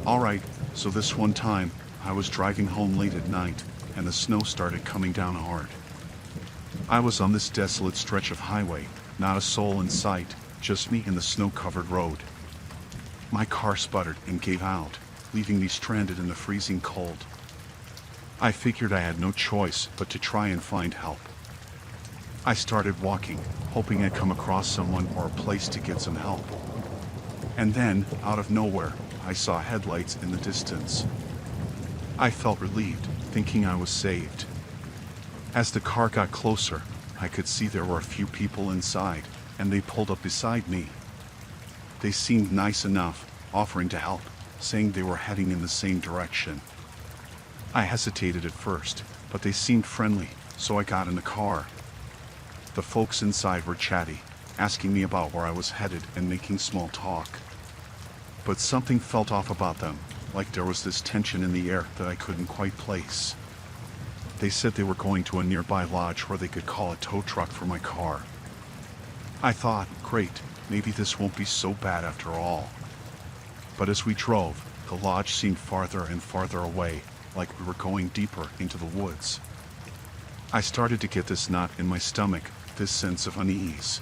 Alright, so this one time, I was driving home late at night, and the snow started coming down hard. I was on this desolate stretch of highway, not a soul in sight, just me and the snow-covered road. My car sputtered and gave out, leaving me stranded in the freezing cold. I figured I had no choice but to try and find help. I started walking, hoping I'd come across someone or a place to get some help. And then, out of nowhere, I saw headlights in the distance. I felt relieved, thinking I was saved. As the car got closer, I could see there were a few people inside, and they pulled up beside me. They seemed nice enough, offering to help, saying they were heading in the same direction. I hesitated at first, but they seemed friendly, so I got in the car. The folks inside were chatty, asking me about where I was headed and making small talk. But something felt off about them, like there was this tension in the air that I couldn't quite place. They said they were going to a nearby lodge where they could call a tow truck for my car. I thought, great, maybe this won't be so bad after all. But as we drove, the lodge seemed farther and farther away, like we were going deeper into the woods. I started to get this knot in my stomach, this sense of unease.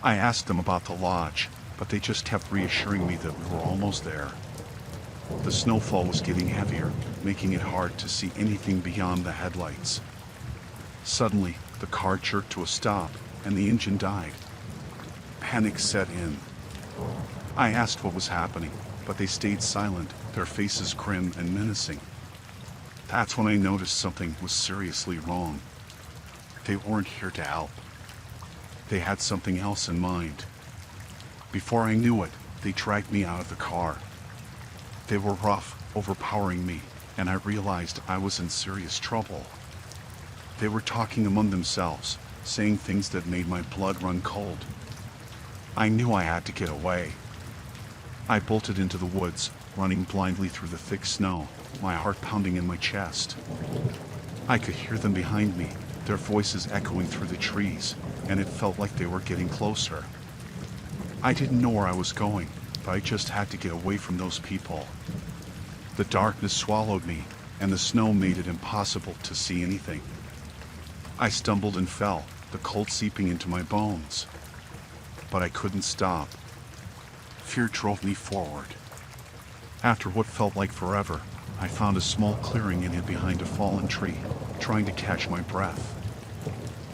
I asked them about the lodge, but they just kept reassuring me that we were almost there. The snowfall was getting heavier, making it hard to see anything beyond the headlights. Suddenly, the car jerked to a stop, and the engine died. Panic set in. I asked what was happening, but they stayed silent, their faces grim and menacing. That's when I noticed something was seriously wrong. They weren't here to help. They had something else in mind. Before I knew it, they dragged me out of the car. They were rough, overpowering me, and I realized I was in serious trouble. They were talking among themselves, saying things that made my blood run cold. I knew I had to get away. I bolted into the woods, running blindly through the thick snow, my heart pounding in my chest. I could hear them behind me, their voices echoing through the trees, and it felt like they were getting closer. I didn't know where I was going, but I just had to get away from those people. The darkness swallowed me, and the snow made it impossible to see anything. I stumbled and fell, the cold seeping into my bones. But I couldn't stop. Fear drove me forward. After what felt like forever, I found a small clearing and hid behind a fallen tree, trying to catch my breath.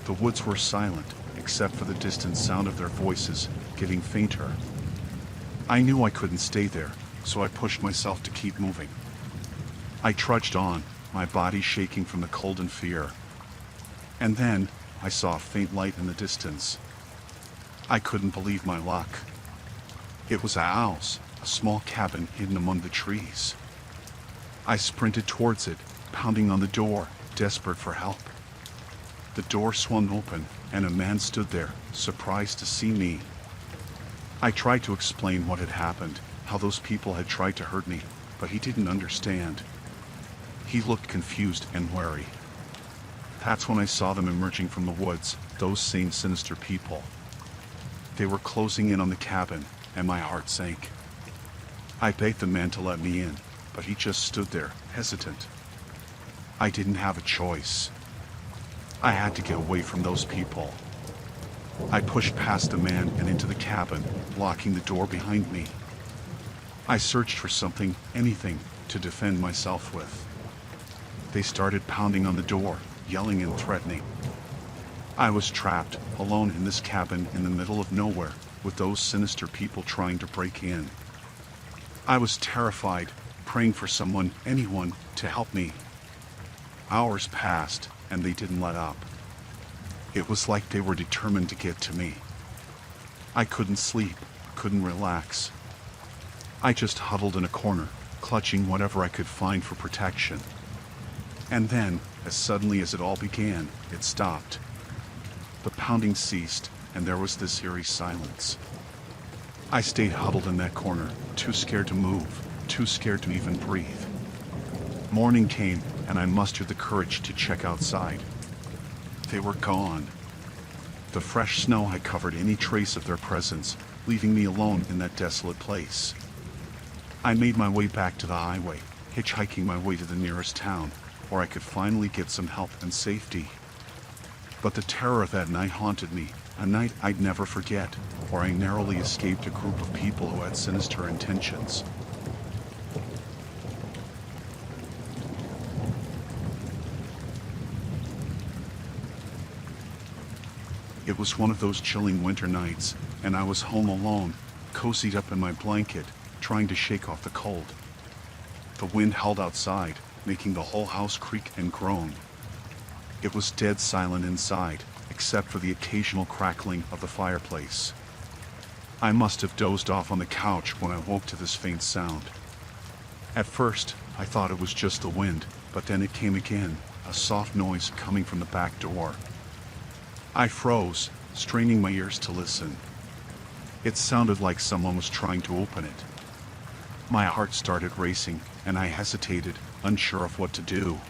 The woods were silent, except for the distant sound of their voices, getting fainter. I knew I couldn't stay there, so I pushed myself to keep moving. I trudged on, my body shaking from the cold and fear. And then, I saw a faint light in the distance. I couldn't believe my luck. It was a house, a small cabin hidden among the trees. I sprinted towards it, pounding on the door, desperate for help. The door swung open, and a man stood there, surprised to see me. I tried to explain what had happened, how those people had tried to hurt me, but he didn't understand. He looked confused and wary. That's when I saw them emerging from the woods, those same sinister people. They were closing in on the cabin, and my heart sank. I begged the man to let me in, but he just stood there, hesitant. I didn't have a choice. I had to get away from those people. I pushed past the man and into the cabin, locking the door behind me. I searched for something, anything, to defend myself with. They started pounding on the door, yelling and threatening. I was trapped, alone in this cabin in the middle of nowhere, with those sinister people trying to break in. I was terrified, praying for someone, anyone, to help me. Hours passed, and they didn't let up. It was like they were determined to get to me. I couldn't sleep, couldn't relax. I just huddled in a corner, clutching whatever I could find for protection. And then, as suddenly as it all began, it stopped. The pounding ceased, and there was this eerie silence. I stayed huddled in that corner, too scared to move, too scared to even breathe. Morning came, and I mustered the courage to check outside. They were gone. The fresh snow had covered any trace of their presence, leaving me alone in that desolate place. I made my way back to the highway, hitchhiking my way to the nearest town, where I could finally get some help and safety. But the terror of that night haunted me, a night I'd never forget, where I narrowly escaped a group of people who had sinister intentions. It was one of those chilling winter nights, and I was home alone, cozied up in my blanket, trying to shake off the cold. The wind howled outside, making the whole house creak and groan. It was dead silent inside, except for the occasional crackling of the fireplace. I must have dozed off on the couch when I woke to this faint sound. At first, I thought it was just the wind, but then it came again, a soft noise coming from the back door. I froze, straining my ears to listen. It sounded like someone was trying to open it. My heart started racing, and I hesitated, unsure of what to do.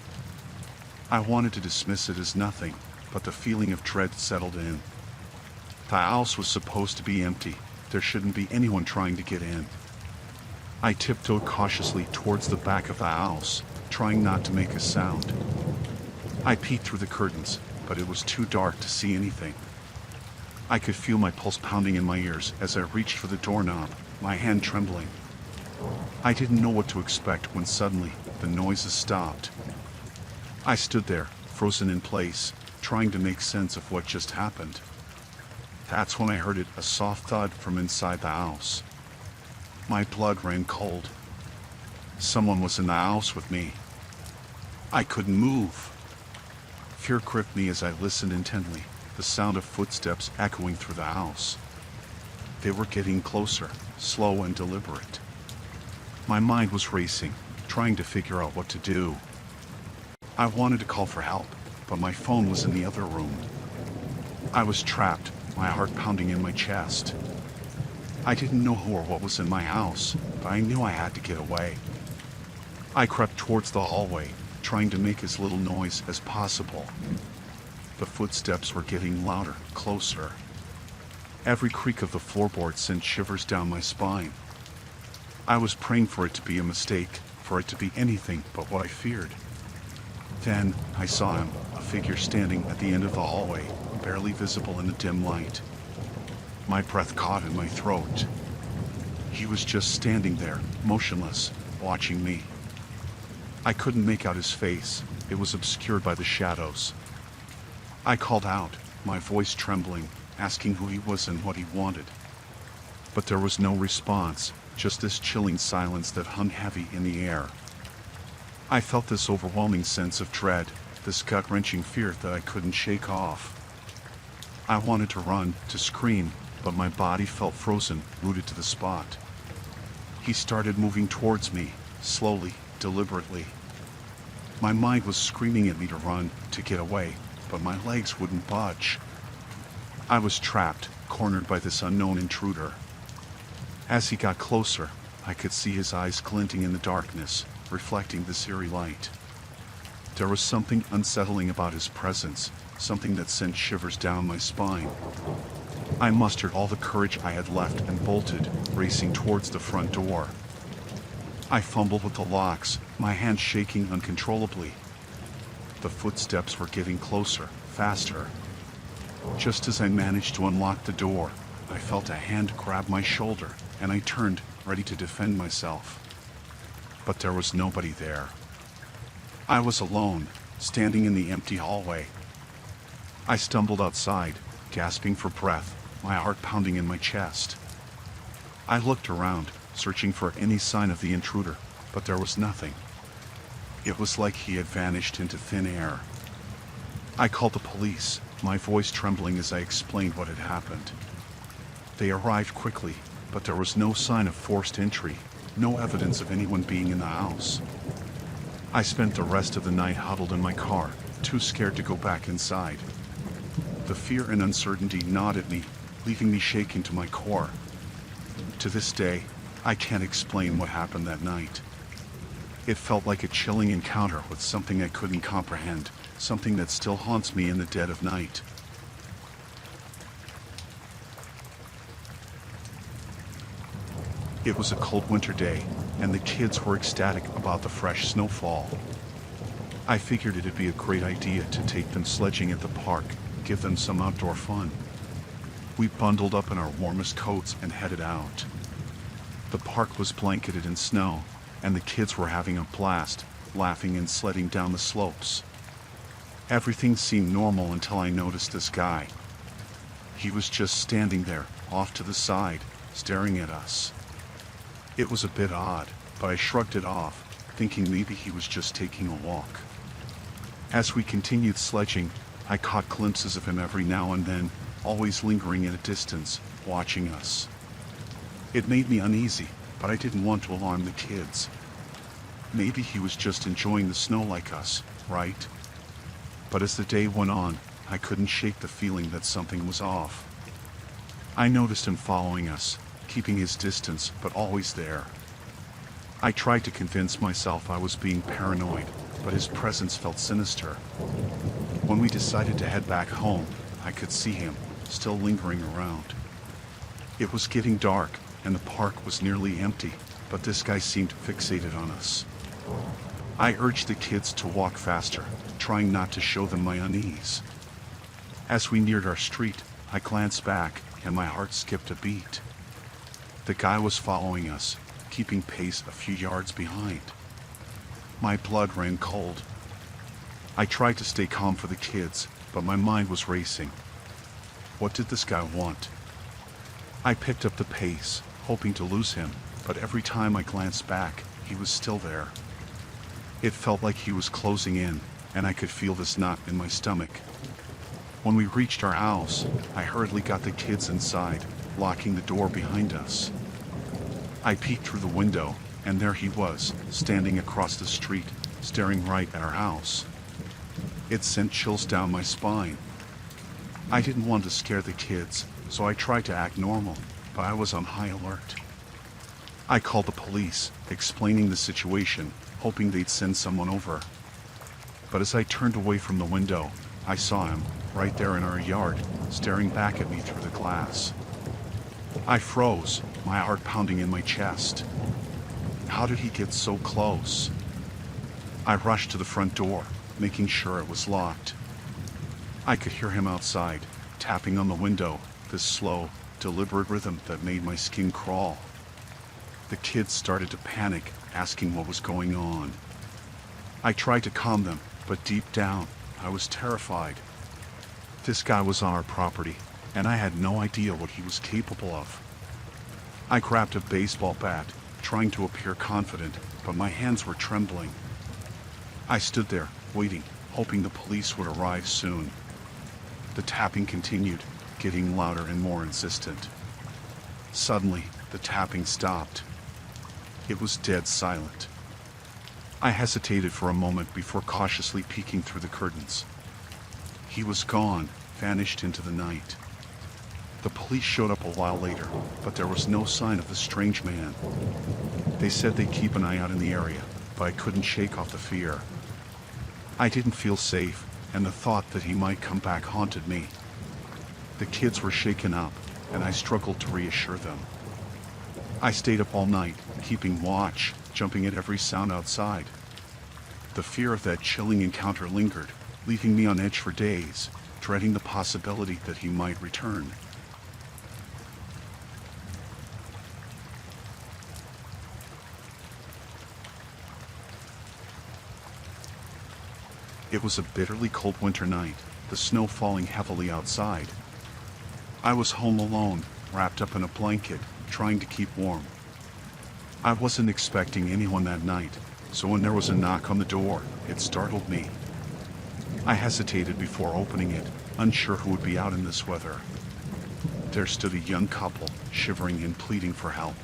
I wanted to dismiss it as nothing, but the feeling of dread settled in. The house was supposed to be empty. There shouldn't be anyone trying to get in. I tiptoed cautiously towards the back of the house, trying not to make a sound. I peeked through the curtains, but it was too dark to see anything. I could feel my pulse pounding in my ears as I reached for the doorknob, my hand trembling. I didn't know what to expect when suddenly the noises stopped. I stood there, frozen in place, trying to make sense of what just happened. That's when I heard a soft thud from inside the house. My blood ran cold. Someone was in the house with me. I couldn't move. Fear gripped me as I listened intently, the sound of footsteps echoing through the house. They were getting closer, slow and deliberate. My mind was racing, trying to figure out what to do. I wanted to call for help, but my phone was in the other room. I was trapped, my heart pounding in my chest. I didn't know who or what was in my house, but I knew I had to get away. I crept towards the hallway, trying to make as little noise as possible. The footsteps were getting louder, closer. Every creak of the floorboard sent shivers down my spine. I was praying for it to be a mistake, for it to be anything but what I feared. Then I saw him, a figure standing at the end of the hallway, barely visible in the dim light. My breath caught in my throat. He was just standing there, motionless, watching me. I couldn't make out his face. It was obscured by the shadows. I called out, my voice trembling, asking who he was and what he wanted. But there was no response, just this chilling silence that hung heavy in the air. I felt this overwhelming sense of dread, this gut-wrenching fear that I couldn't shake off. I wanted to run, to scream, but my body felt frozen, rooted to the spot. He started moving towards me, slowly, deliberately. My mind was screaming at me to run, to get away, but my legs wouldn't budge. I was trapped, cornered by this unknown intruder. As he got closer, I could see his eyes glinting in the darkness, reflecting the eerie light. There was something unsettling about his presence, something that sent shivers down my spine. I mustered all the courage I had left and bolted, racing towards the front door. I fumbled with the locks, my hands shaking uncontrollably. The footsteps were getting closer, faster. Just as I managed to unlock the door, I felt a hand grab my shoulder, and I turned, ready to defend myself. But there was nobody there. I was alone, standing in the empty hallway. I stumbled outside, gasping for breath, my heart pounding in my chest. I looked around, searching for any sign of the intruder, but there was nothing. It was like he had vanished into thin air. I called the police, my voice trembling as I explained what had happened. They arrived quickly, but there was no sign of forced entry, no evidence of anyone being in the house. I spent the rest of the night huddled in my car, too scared to go back inside. The fear and uncertainty gnawed at me, leaving me shaking to my core. To this day, I can't explain what happened that night. It felt like a chilling encounter with something I couldn't comprehend, something that still haunts me in the dead of night. It was a cold winter day, and the kids were ecstatic about the fresh snowfall. I figured it'd be a great idea to take them sledging at the park, give them some outdoor fun. We bundled up in our warmest coats and headed out. The park was blanketed in snow, and the kids were having a blast, laughing and sledding down the slopes. Everything seemed normal until I noticed this guy. He was just standing there, off to the side, staring at us. It was a bit odd, but I shrugged it off, thinking maybe he was just taking a walk. As we continued sledging, I caught glimpses of him every now and then, always lingering at a distance, watching us. It made me uneasy, but I didn't want to alarm the kids. Maybe he was just enjoying the snow like us, right? But as the day went on, I couldn't shake the feeling that something was off. I noticed him following us, keeping his distance, but always there. I tried to convince myself I was being paranoid, but his presence felt sinister. When we decided to head back home, I could see him, still lingering around. It was getting dark, and the park was nearly empty, but this guy seemed fixated on us. I urged the kids to walk faster, trying not to show them my unease. As we neared our street, I glanced back, and my heart skipped a beat. The guy was following us, keeping pace a few yards behind. My blood ran cold. I tried to stay calm for the kids, but my mind was racing. What did this guy want? I picked up the pace, hoping to lose him, but every time I glanced back, he was still there. It felt like he was closing in, and I could feel this knot in my stomach. When we reached our house, I hurriedly got the kids inside, locking the door behind us. I peeked through the window, and there he was, standing across the street, staring right at our house. It sent chills down my spine. I didn't want to scare the kids, so I tried to act normal, but I was on high alert. I called the police, explaining the situation, hoping they'd send someone over. But as I turned away from the window, I saw him, right there in our yard, staring back at me through the glass. I froze, my heart pounding in my chest. How did he get so close? I rushed to the front door, making sure it was locked. I could hear him outside, tapping on the window, this slow, deliberate rhythm that made my skin crawl. The kids started to panic, asking what was going on. I tried to calm them, but deep down, I was terrified. This guy was on our property, and I had no idea what he was capable of. I grabbed a baseball bat, trying to appear confident, but my hands were trembling. I stood there, waiting, hoping the police would arrive soon. The tapping continued, getting louder and more insistent. Suddenly, the tapping stopped. It was dead silent. I hesitated for a moment before cautiously peeking through the curtains. He was gone, vanished into the night. The police showed up a while later, but there was no sign of the strange man. They said they'd keep an eye out in the area, but I couldn't shake off the fear. I didn't feel safe, and the thought that he might come back haunted me. The kids were shaken up, and I struggled to reassure them. I stayed up all night, keeping watch, jumping at every sound outside. The fear of that chilling encounter lingered, leaving me on edge for days, dreading the possibility that he might return. It was a bitterly cold winter night, the snow falling heavily outside. I was home alone, wrapped up in a blanket, trying to keep warm. I wasn't expecting anyone that night, so when there was a knock on the door, it startled me. I hesitated before opening it, unsure who would be out in this weather. There stood a young couple, shivering and pleading for help.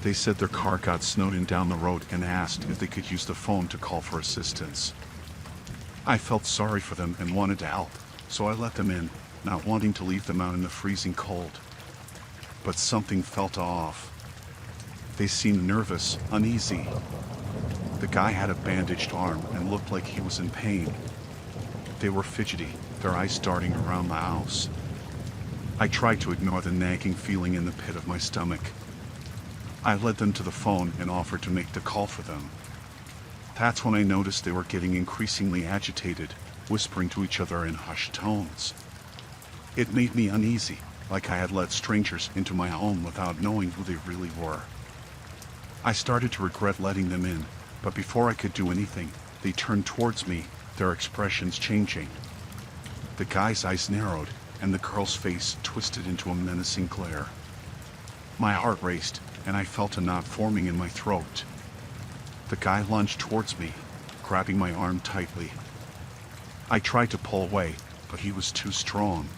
They said their car got snowed in down the road and asked if they could use the phone to call for assistance. I felt sorry for them and wanted to help, so I let them in, not wanting to leave them out in the freezing cold. But something felt off. They seemed nervous, uneasy. The guy had a bandaged arm and looked like he was in pain. They were fidgety, their eyes darting around the house. I tried to ignore the nagging feeling in the pit of my stomach. I led them to the phone and offered to make the call for them. That's when I noticed they were getting increasingly agitated, whispering to each other in hushed tones. It made me uneasy, like I had let strangers into my home without knowing who they really were. I started to regret letting them in, but before I could do anything, they turned towards me, their expressions changing. The guy's eyes narrowed, and the girl's face twisted into a menacing glare. My heart raced, and I felt a knot forming in my throat. The guy lunged towards me, grabbing my arm tightly. I tried to pull away, but he was too strong.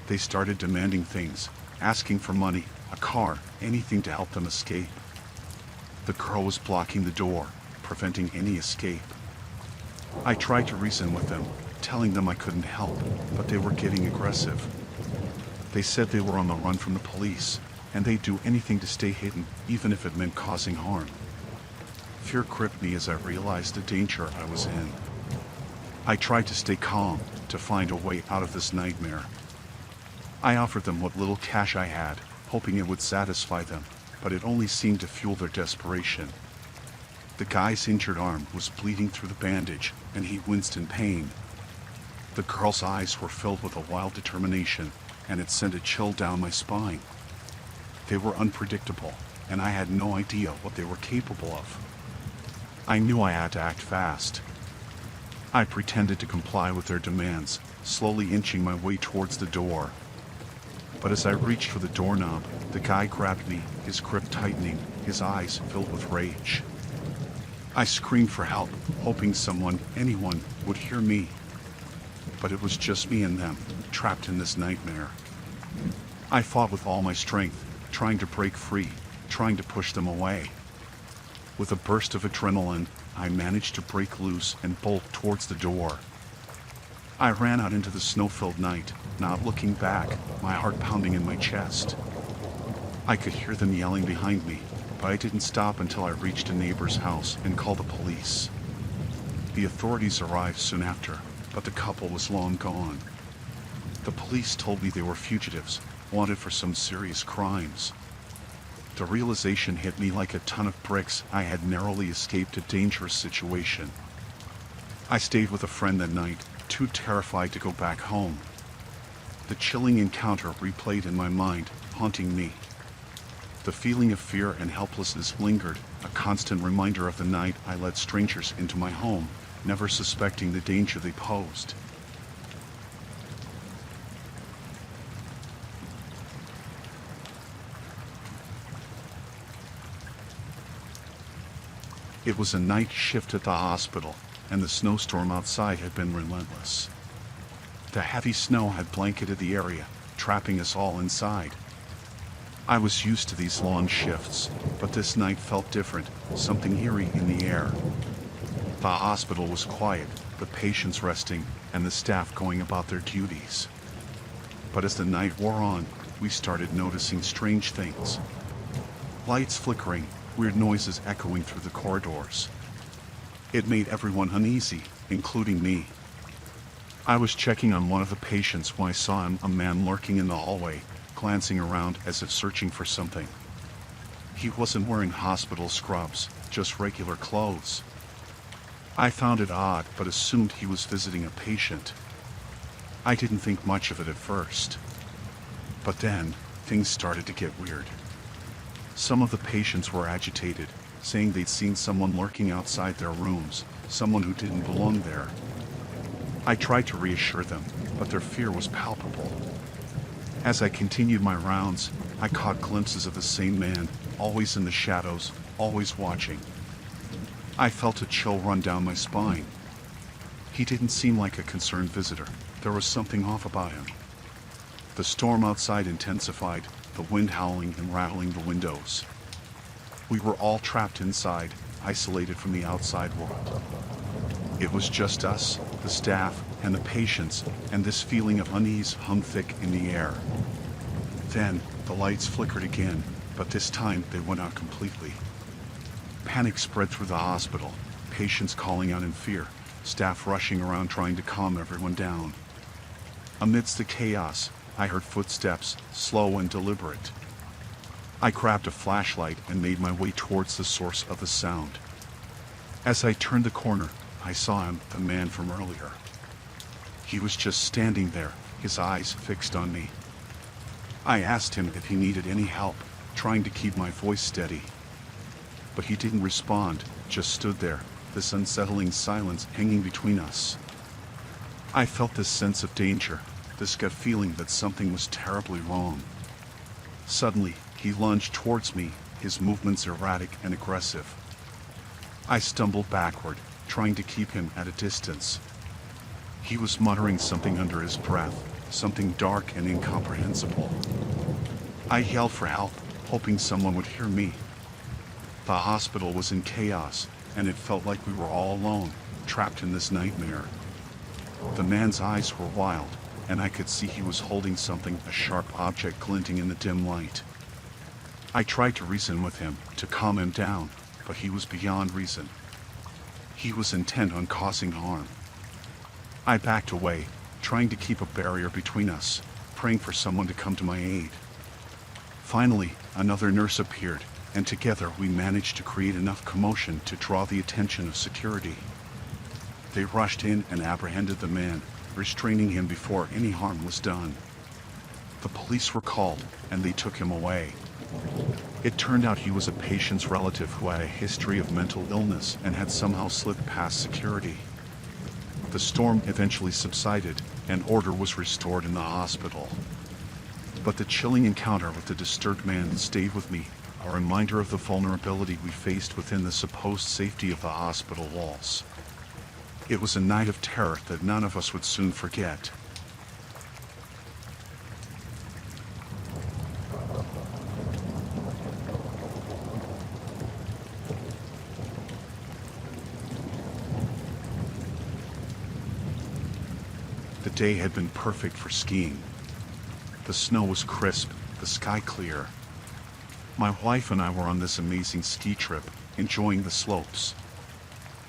They started demanding things, asking for money, a car, anything to help them escape. The girl was blocking the door, preventing any escape. I tried to reason with them, telling them I couldn't help, but they were getting aggressive. They said they were on the run from the police, and they'd do anything to stay hidden, even if it meant causing harm. Fear gripped me as I realized the danger I was in. I tried to stay calm, to find a way out of this nightmare. I offered them what little cash I had, hoping it would satisfy them, but it only seemed to fuel their desperation. The guy's injured arm was bleeding through the bandage, and he winced in pain. The girl's eyes were filled with a wild determination, and it sent a chill down my spine. They were unpredictable, and I had no idea what they were capable of. I knew I had to act fast. I pretended to comply with their demands, slowly inching my way towards the door. But as I reached for the doorknob, the guy grabbed me, his grip tightening, his eyes filled with rage. I screamed for help, hoping someone, anyone, would hear me. But it was just me and them, trapped in this nightmare. I fought with all my strength, trying to break free, trying to push them away. With a burst of adrenaline, I managed to break loose and bolt towards the door. I ran out into the snow-filled night, not looking back, my heart pounding in my chest. I could hear them yelling behind me, but I didn't stop until I reached a neighbor's house and called the police. The authorities arrived soon after, but the couple was long gone. The police told me they were fugitives, wanted for some serious crimes. The realization hit me like a ton of bricks. I had narrowly escaped a dangerous situation. I stayed with a friend that night, too terrified to go back home. The chilling encounter replayed in my mind, haunting me. The feeling of fear and helplessness lingered, a constant reminder of the night I let strangers into my home, never suspecting the danger they posed. It was a night shift at the hospital, and the snowstorm outside had been relentless. The heavy snow had blanketed the area, trapping us all inside. I was used to these long shifts, but this night felt different, something eerie in the air. The hospital was quiet, the patients resting, and the staff going about their duties. But as the night wore on, we started noticing strange things. Lights flickering, weird noises echoing through the corridors. It made everyone uneasy, including me. I was checking on one of the patients when I saw him, a man lurking in the hallway, glancing around as if searching for something. He wasn't wearing hospital scrubs, just regular clothes. I found it odd, but assumed he was visiting a patient. I didn't think much of it at first. But then, things started to get weird. Some of the patients were agitated, saying they'd seen someone lurking outside their rooms, someone who didn't belong there. I tried to reassure them, but their fear was palpable. As I continued my rounds, I caught glimpses of the same man, always in the shadows, always watching. I felt a chill run down my spine. He didn't seem like a concerned visitor. There was something off about him. The storm outside intensified, the wind howling and rattling the windows. We were all trapped inside, isolated from the outside world. It was just us, the staff, and the patients, and this feeling of unease hung thick in the air. Then, the lights flickered again, but this time they went out completely. Panic spread through the hospital, patients calling out in fear, staff rushing around trying to calm everyone down. Amidst the chaos, I heard footsteps, slow and deliberate. I grabbed a flashlight and made my way towards the source of the sound. As I turned the corner, I saw him, the man from earlier. He was just standing there, his eyes fixed on me. I asked him if he needed any help, trying to keep my voice steady. But he didn't respond, just stood there, this unsettling silence hanging between us. I felt this sense of danger, this gut feeling that something was terribly wrong. Suddenly, he lunged towards me, his movements erratic and aggressive. I stumbled backward, trying to keep him at a distance. He was muttering something under his breath, something dark and incomprehensible. I yelled for help, hoping someone would hear me. The hospital was in chaos, and it felt like we were all alone, trapped in this nightmare. The man's eyes were wild, and I could see he was holding something, a sharp object glinting in the dim light. I tried to reason with him, to calm him down, but he was beyond reason. He was intent on causing harm. I backed away, trying to keep a barrier between us, praying for someone to come to my aid. Finally, another nurse appeared, and together we managed to create enough commotion to draw the attention of security. They rushed in and apprehended the man, restraining him before any harm was done. The police were called, and they took him away. It turned out he was a patient's relative who had a history of mental illness and had somehow slipped past security. The storm eventually subsided, and order was restored in the hospital. But the chilling encounter with the disturbed man stayed with me, a reminder of the vulnerability we faced within the supposed safety of the hospital walls. It was a night of terror that none of us would soon forget. The day had been perfect for skiing. The snow was crisp, the sky clear. My wife and I were on this amazing ski trip, enjoying the slopes.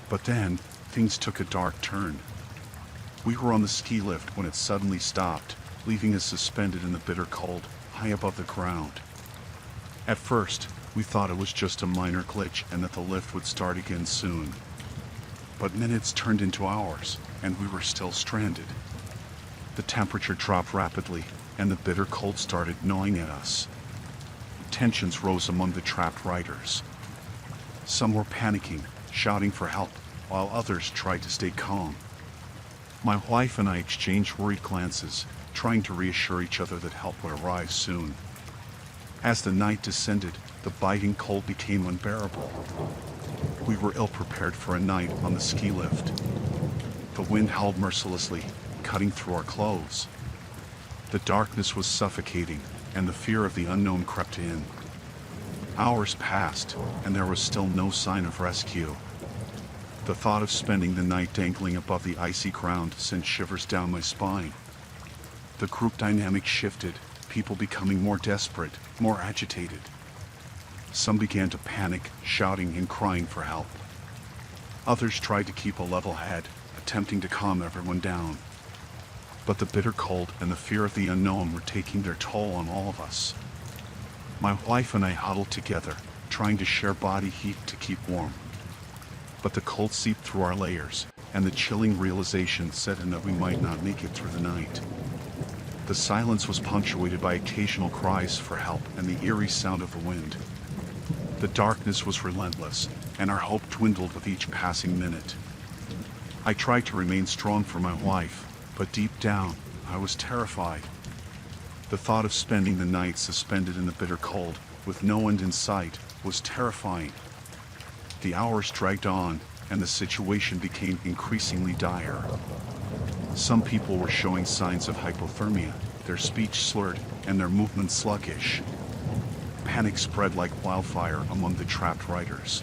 But then, things took a dark turn. We were on the ski lift when it suddenly stopped, leaving us suspended in the bitter cold, high above the ground. At first, we thought it was just a minor glitch and that the lift would start again soon. But minutes turned into hours, and we were still stranded. The temperature dropped rapidly, and the bitter cold started gnawing at us. Tensions rose among the trapped riders. Some were panicking, shouting for help, while others tried to stay calm. My wife and I exchanged worried glances, trying to reassure each other that help would arrive soon. As the night descended, the biting cold became unbearable. We were ill-prepared for a night on the ski lift. The wind howled mercilessly, cutting through our clothes. The darkness was suffocating, and the fear of the unknown crept in. Hours passed, and there was still no sign of rescue. The thought of spending the night dangling above the icy ground sent shivers down my spine. The group dynamic shifted, people becoming more desperate, more agitated. Some began to panic, shouting and crying for help. Others tried to keep a level head, attempting to calm everyone down. But the bitter cold and the fear of the unknown were taking their toll on all of us. My wife and I huddled together, trying to share body heat to keep warm. But the cold seeped through our layers, and the chilling realization set in that we might not make it through the night. The silence was punctuated by occasional cries for help and the eerie sound of the wind. The darkness was relentless, and our hope dwindled with each passing minute. I tried to remain strong for my wife, but deep down, I was terrified. The thought of spending the night suspended in the bitter cold, with no end in sight, was terrifying. The hours dragged on, and the situation became increasingly dire. Some people were showing signs of hypothermia, their speech slurred, and their movements sluggish. Panic spread like wildfire among the trapped riders.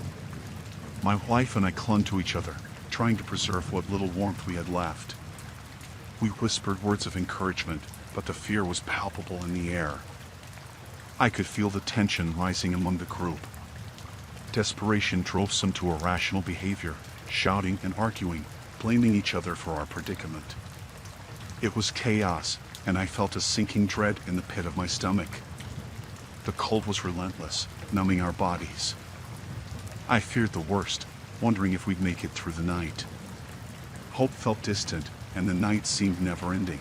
My wife and I clung to each other, trying to preserve what little warmth we had left. We whispered words of encouragement, but the fear was palpable in the air. I could feel the tension rising among the group. Desperation drove some to irrational behavior, shouting and arguing, blaming each other for our predicament. It was chaos, and I felt a sinking dread in the pit of my stomach. The cold was relentless, numbing our bodies. I feared the worst, wondering if we'd make it through the night. Hope felt distant, and the night seemed never-ending.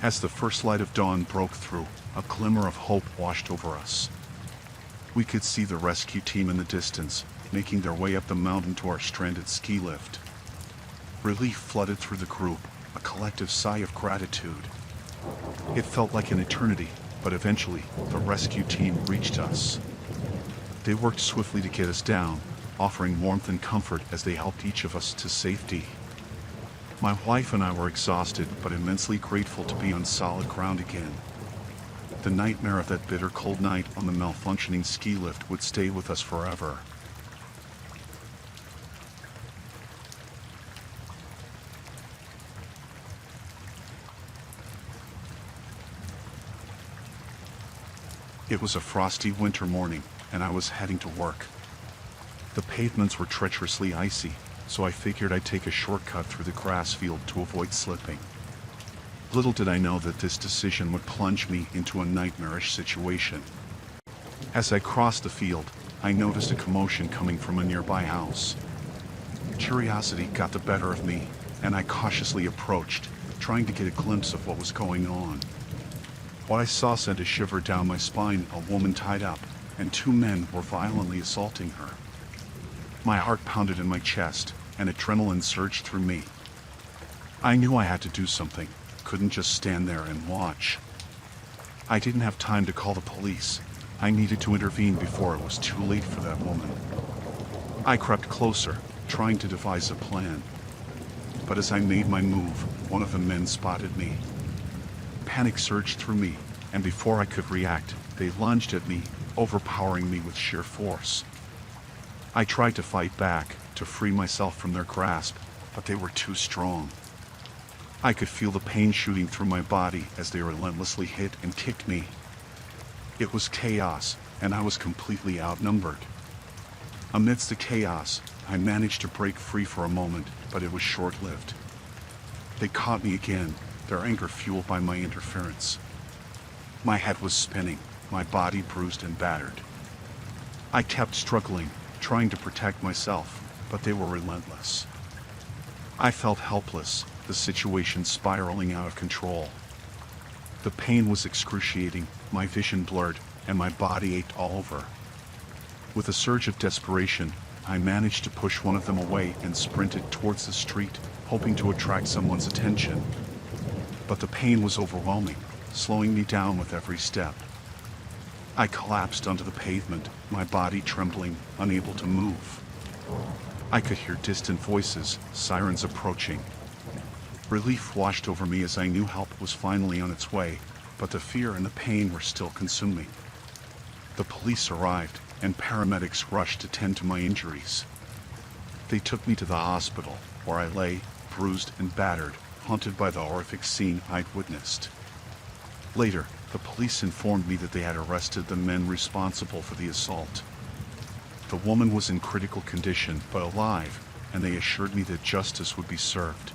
As the first light of dawn broke through, a glimmer of hope washed over us. We could see the rescue team in the distance, making their way up the mountain to our stranded ski lift. Relief flooded through the group, a collective sigh of gratitude. It felt like an eternity, but eventually, the rescue team reached us. They worked swiftly to get us down, offering warmth and comfort as they helped each of us to safety. My wife and I were exhausted, but immensely grateful to be on solid ground again. The nightmare of that bitter cold night on the malfunctioning ski lift would stay with us forever. It was a frosty winter morning, and I was heading to work. The pavements were treacherously icy, so I figured I'd take a shortcut through the grass field to avoid slipping. Little did I know that this decision would plunge me into a nightmarish situation. As I crossed the field, I noticed a commotion coming from a nearby house. Curiosity got the better of me, and I cautiously approached, trying to get a glimpse of what was going on. What I saw sent a shiver down my spine. A woman tied up, and two men were violently assaulting her. My heart pounded in my chest, and adrenaline surged through me. I knew I had to do something, couldn't just stand there and watch. I didn't have time to call the police. I needed to intervene before it was too late for that woman. I crept closer, trying to devise a plan. But as I made my move, one of the men spotted me. Panic surged through me, and before I could react, they lunged at me, overpowering me with sheer force. I tried to fight back, to free myself from their grasp, but they were too strong. I could feel the pain shooting through my body as they relentlessly hit and kicked me. It was chaos, and I was completely outnumbered. Amidst the chaos, I managed to break free for a moment, but it was short-lived. They caught me again, their anger fueled by my interference. My head was spinning, my body bruised and battered. I kept struggling, trying to protect myself, but they were relentless. I felt helpless, the situation spiraling out of control. The pain was excruciating, my vision blurred, and my body ached all over. With a surge of desperation, I managed to push one of them away and sprinted towards the street, hoping to attract someone's attention. But the pain was overwhelming, slowing me down with every step. I collapsed onto the pavement, my body trembling, unable to move. I could hear distant voices, sirens approaching. Relief washed over me as I knew help was finally on its way, but the fear and the pain were still consuming. The police arrived, and paramedics rushed to tend to my injuries. They took me to the hospital, where I lay, bruised and battered, haunted by the horrific scene I'd witnessed. Later, the police informed me that they had arrested the men responsible for the assault. The woman was in critical condition, but alive, and they assured me that justice would be served.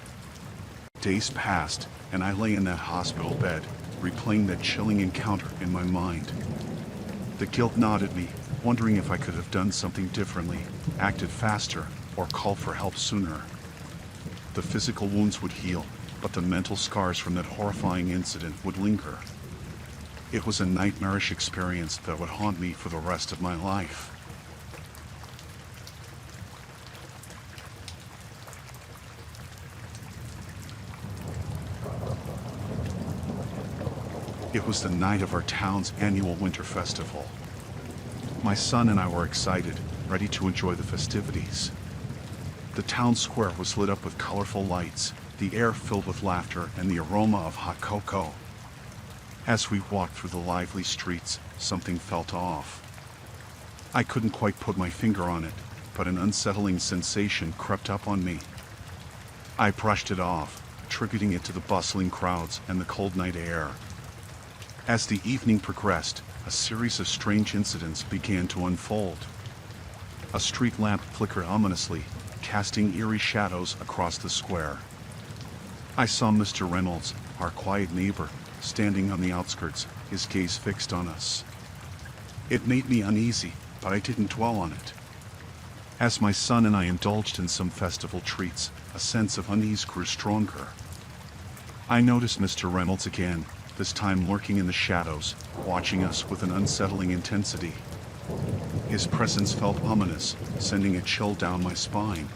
Days passed, and I lay in that hospital bed, replaying that chilling encounter in my mind. The guilt gnawed at me, wondering if I could have done something differently, acted faster, or called for help sooner. The physical wounds would heal, but the mental scars from that horrifying incident would linger. It was a nightmarish experience that would haunt me for the rest of my life. It was the night of our town's annual winter festival. My son and I were excited, ready to enjoy the festivities. The town square was lit up with colorful lights, the air filled with laughter and the aroma of hot cocoa. As we walked through the lively streets, something felt off. I couldn't quite put my finger on it, but an unsettling sensation crept up on me. I brushed it off, attributing it to the bustling crowds and the cold night air. As the evening progressed, a series of strange incidents began to unfold. A street lamp flickered ominously, casting eerie shadows across the square. I saw Mr. Reynolds, our quiet neighbor, standing on the outskirts, his gaze fixed on us. It made me uneasy, but I didn't dwell on it. As my son and I indulged in some festival treats, a sense of unease grew stronger. I noticed Mr. Reynolds again, this time lurking in the shadows, watching us with an unsettling intensity. His presence felt ominous, sending a chill down my spine.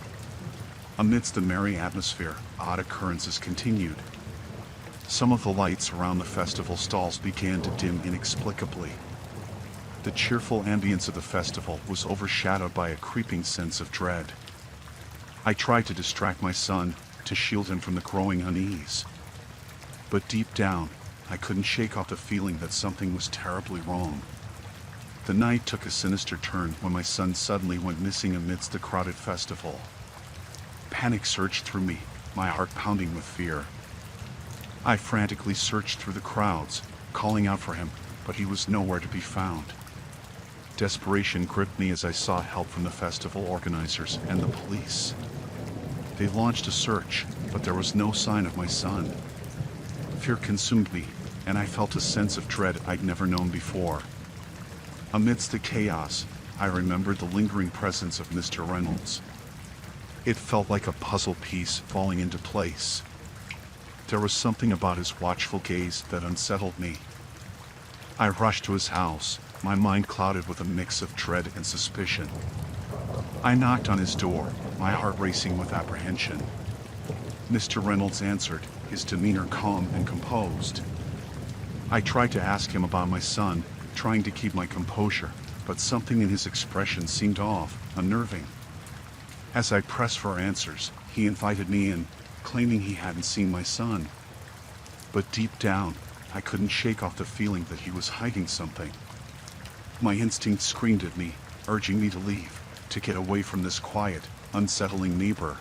Amidst the merry atmosphere, odd occurrences continued. Some of the lights around the festival stalls began to dim inexplicably. The cheerful ambience of the festival was overshadowed by a creeping sense of dread. I tried to distract my son, to shield him from the growing unease. But deep down, I couldn't shake off the feeling that something was terribly wrong. The night took a sinister turn when my son suddenly went missing amidst the crowded festival. Panic surged through me, my heart pounding with fear. I frantically searched through the crowds, calling out for him, but he was nowhere to be found. Desperation gripped me as I sought help from the festival organizers and the police. They launched a search, but there was no sign of my son. Fear consumed me, and I felt a sense of dread I'd never known before. Amidst the chaos, I remembered the lingering presence of Mr. Reynolds. It felt like a puzzle piece falling into place. There was something about his watchful gaze that unsettled me. I rushed to his house, my mind clouded with a mix of dread and suspicion. I knocked on his door, my heart racing with apprehension. Mr. Reynolds answered, his demeanor calm and composed. I tried to ask him about my son, trying to keep my composure, but something in his expression seemed off, unnerving. As I pressed for answers, he invited me in, claiming he hadn't seen my son. But deep down, I couldn't shake off the feeling that he was hiding something. My instinct screamed at me, urging me to leave, to get away from this quiet, unsettling neighbor.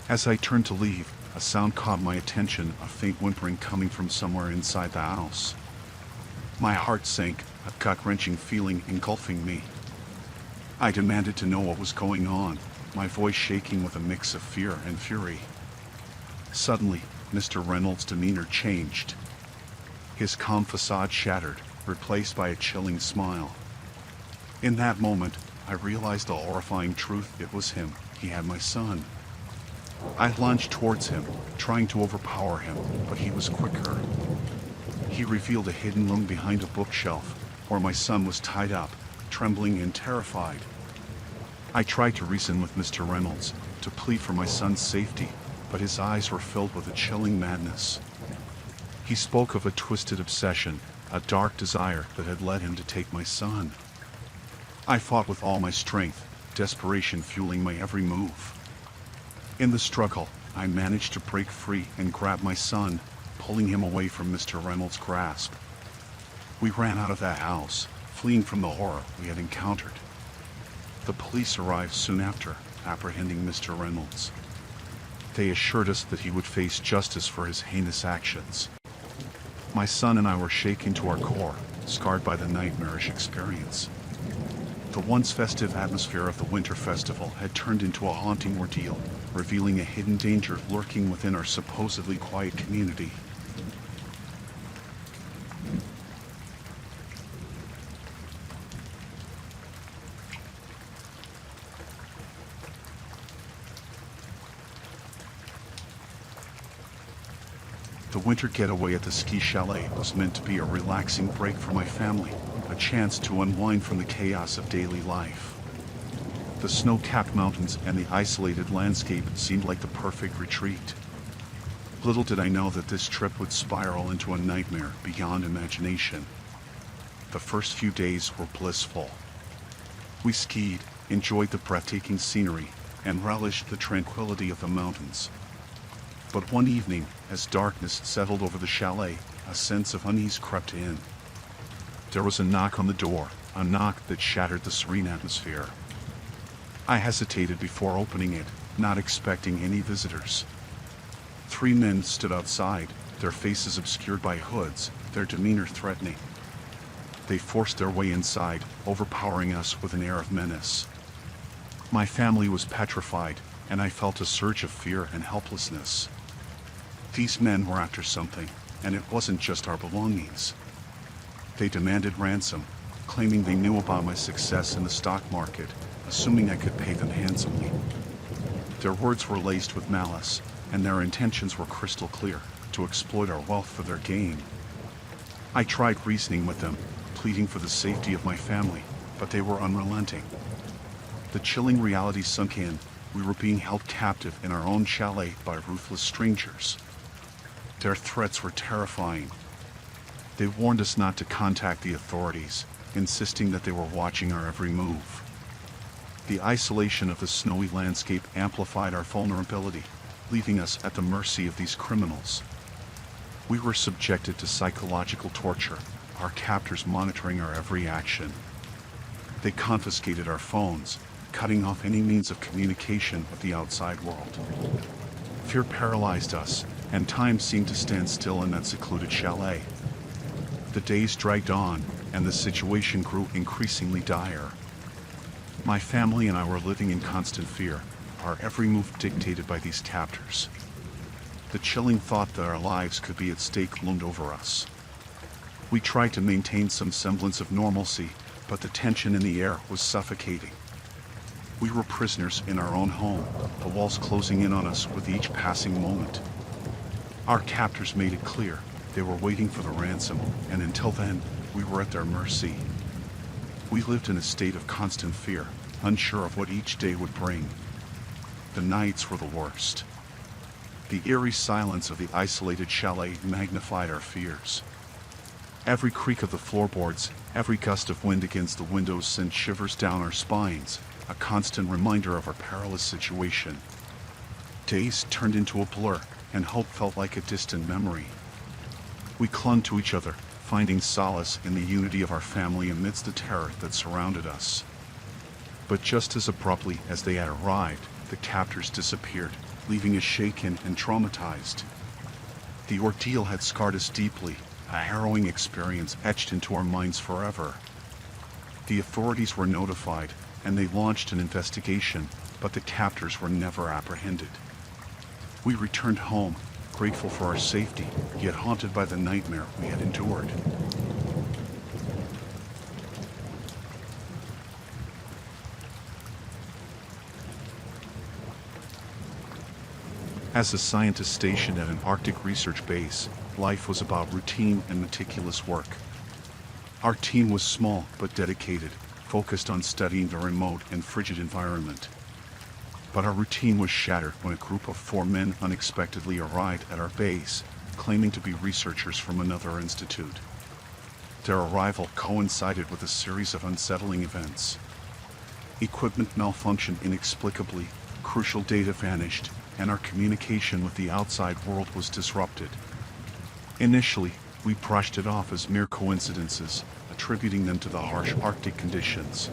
As I turned to leave, a sound caught my attention, a faint whimpering coming from somewhere inside the house. My heart sank, a gut-wrenching feeling engulfing me. I demanded to know what was going on, my voice shaking with a mix of fear and fury. Suddenly, Mr. Reynolds' demeanor changed. His calm facade shattered, replaced by a chilling smile. In that moment, I realized the horrifying truth. It was him. He had my son. I lunged towards him, trying to overpower him, but he was quicker. He revealed a hidden room behind a bookshelf, where my son was tied up, trembling and terrified. I tried to reason with Mr. Reynolds, to plead for my son's safety, but his eyes were filled with a chilling madness. He spoke of a twisted obsession, a dark desire that had led him to take my son. I fought with all my strength, desperation fueling my every move. In the struggle, I managed to break free and grab my son, pulling him away from Mr. Reynolds' grasp. We ran out of that house, fleeing from the horror we had encountered. The police arrived soon after, apprehending Mr. Reynolds. They assured us that he would face justice for his heinous actions. My son and I were shaken to our core, scarred by the nightmarish experience. The once festive atmosphere of the winter festival had turned into a haunting ordeal, revealing a hidden danger lurking within our supposedly quiet community. The winter getaway at the ski chalet was meant to be a relaxing break for my family, a chance to unwind from the chaos of daily life. The snow-capped mountains and the isolated landscape seemed like the perfect retreat. Little did I know that this trip would spiral into a nightmare beyond imagination. The first few days were blissful. We skied, enjoyed the breathtaking scenery, and relished the tranquility of the mountains. But one evening, as darkness settled over the chalet, a sense of unease crept in. There was a knock on the door, a knock that shattered the serene atmosphere. I hesitated before opening it, not expecting any visitors. 3 men stood outside, their faces obscured by hoods, their demeanor threatening. They forced their way inside, overpowering us with an air of menace. My family was petrified, and I felt a surge of fear and helplessness. These men were after something, and it wasn't just our belongings. They demanded ransom, claiming they knew about my success in the stock market, assuming I could pay them handsomely. Their words were laced with malice, and their intentions were crystal clear: to exploit our wealth for their gain. I tried reasoning with them, pleading for the safety of my family, but they were unrelenting. The chilling reality sunk in: we were being held captive in our own chalet by ruthless strangers. Their threats were terrifying. They warned us not to contact the authorities, insisting that they were watching our every move. The isolation of the snowy landscape amplified our vulnerability, leaving us at the mercy of these criminals. We were subjected to psychological torture, our captors monitoring our every action. They confiscated our phones, cutting off any means of communication with the outside world. Fear paralyzed us, and time seemed to stand still in that secluded chalet. The days dragged on, and the situation grew increasingly dire. My family and I were living in constant fear, our every move dictated by these captors. The chilling thought that our lives could be at stake loomed over us. We tried to maintain some semblance of normalcy, but the tension in the air was suffocating. We were prisoners in our own home, the walls closing in on us with each passing moment. Our captors made it clear they were waiting for the ransom, and until then, we were at their mercy. We lived in a state of constant fear, unsure of what each day would bring. The nights were the worst. The eerie silence of the isolated chalet magnified our fears. Every creak of the floorboards, every gust of wind against the windows sent shivers down our spines, a constant reminder of our perilous situation. Days turned into a blur, and hope felt like a distant memory. We clung to each other, finding solace in the unity of our family amidst the terror that surrounded us. But just as abruptly as they had arrived, the captors disappeared, leaving us shaken and traumatized. The ordeal had scarred us deeply, a harrowing experience etched into our minds forever. The authorities were notified, and they launched an investigation, but the captors were never apprehended. We returned home, grateful for our safety, yet haunted by the nightmare we had endured. As a scientist stationed at an Arctic research base, life was about routine and meticulous work. Our team was small but dedicated, focused on studying the remote and frigid environment. But our routine was shattered when a group of 4 men unexpectedly arrived at our base, claiming to be researchers from another institute. Their arrival coincided with a series of unsettling events. Equipment malfunctioned inexplicably, crucial data vanished, and our communication with the outside world was disrupted. Initially, we brushed it off as mere coincidences, attributing them to the harsh Arctic conditions.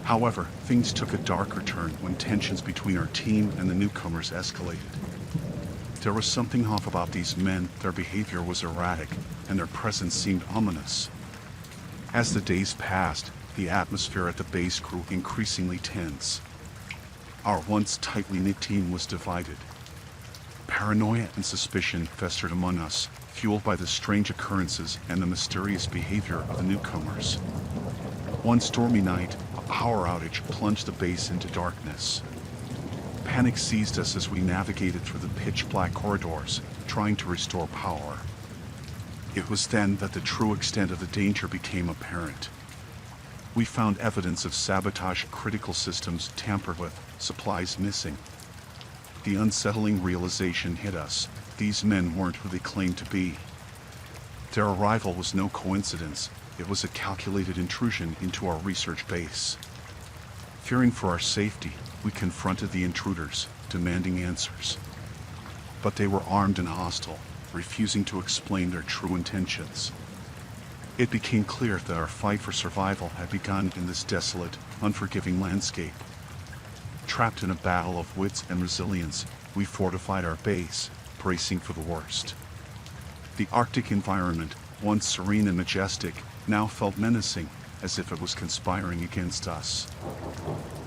However, things took a darker turn when tensions between our team and the newcomers escalated. There was something off about these men, their behavior was erratic, and their presence seemed ominous. As the days passed, the atmosphere at the base grew increasingly tense. Our once tightly knit team was divided. Paranoia and suspicion festered among us, fueled by the strange occurrences and the mysterious behavior of the newcomers. One stormy night, a power outage plunged the base into darkness. Panic seized us as we navigated through the pitch-black corridors, trying to restore power. It was then that the true extent of the danger became apparent. We found evidence of sabotage, critical systems tampered with, supplies missing. The unsettling realization hit us: these men weren't who they claimed to be. Their arrival was no coincidence. It was a calculated intrusion into our research base. Fearing for our safety, we confronted the intruders, demanding answers. But they were armed and hostile, refusing to explain their true intentions. It became clear that our fight for survival had begun in this desolate, unforgiving landscape. Trapped in a battle of wits and resilience, we fortified our base, bracing for the worst. The Arctic environment, once serene and majestic, now felt menacing, as if it was conspiring against us.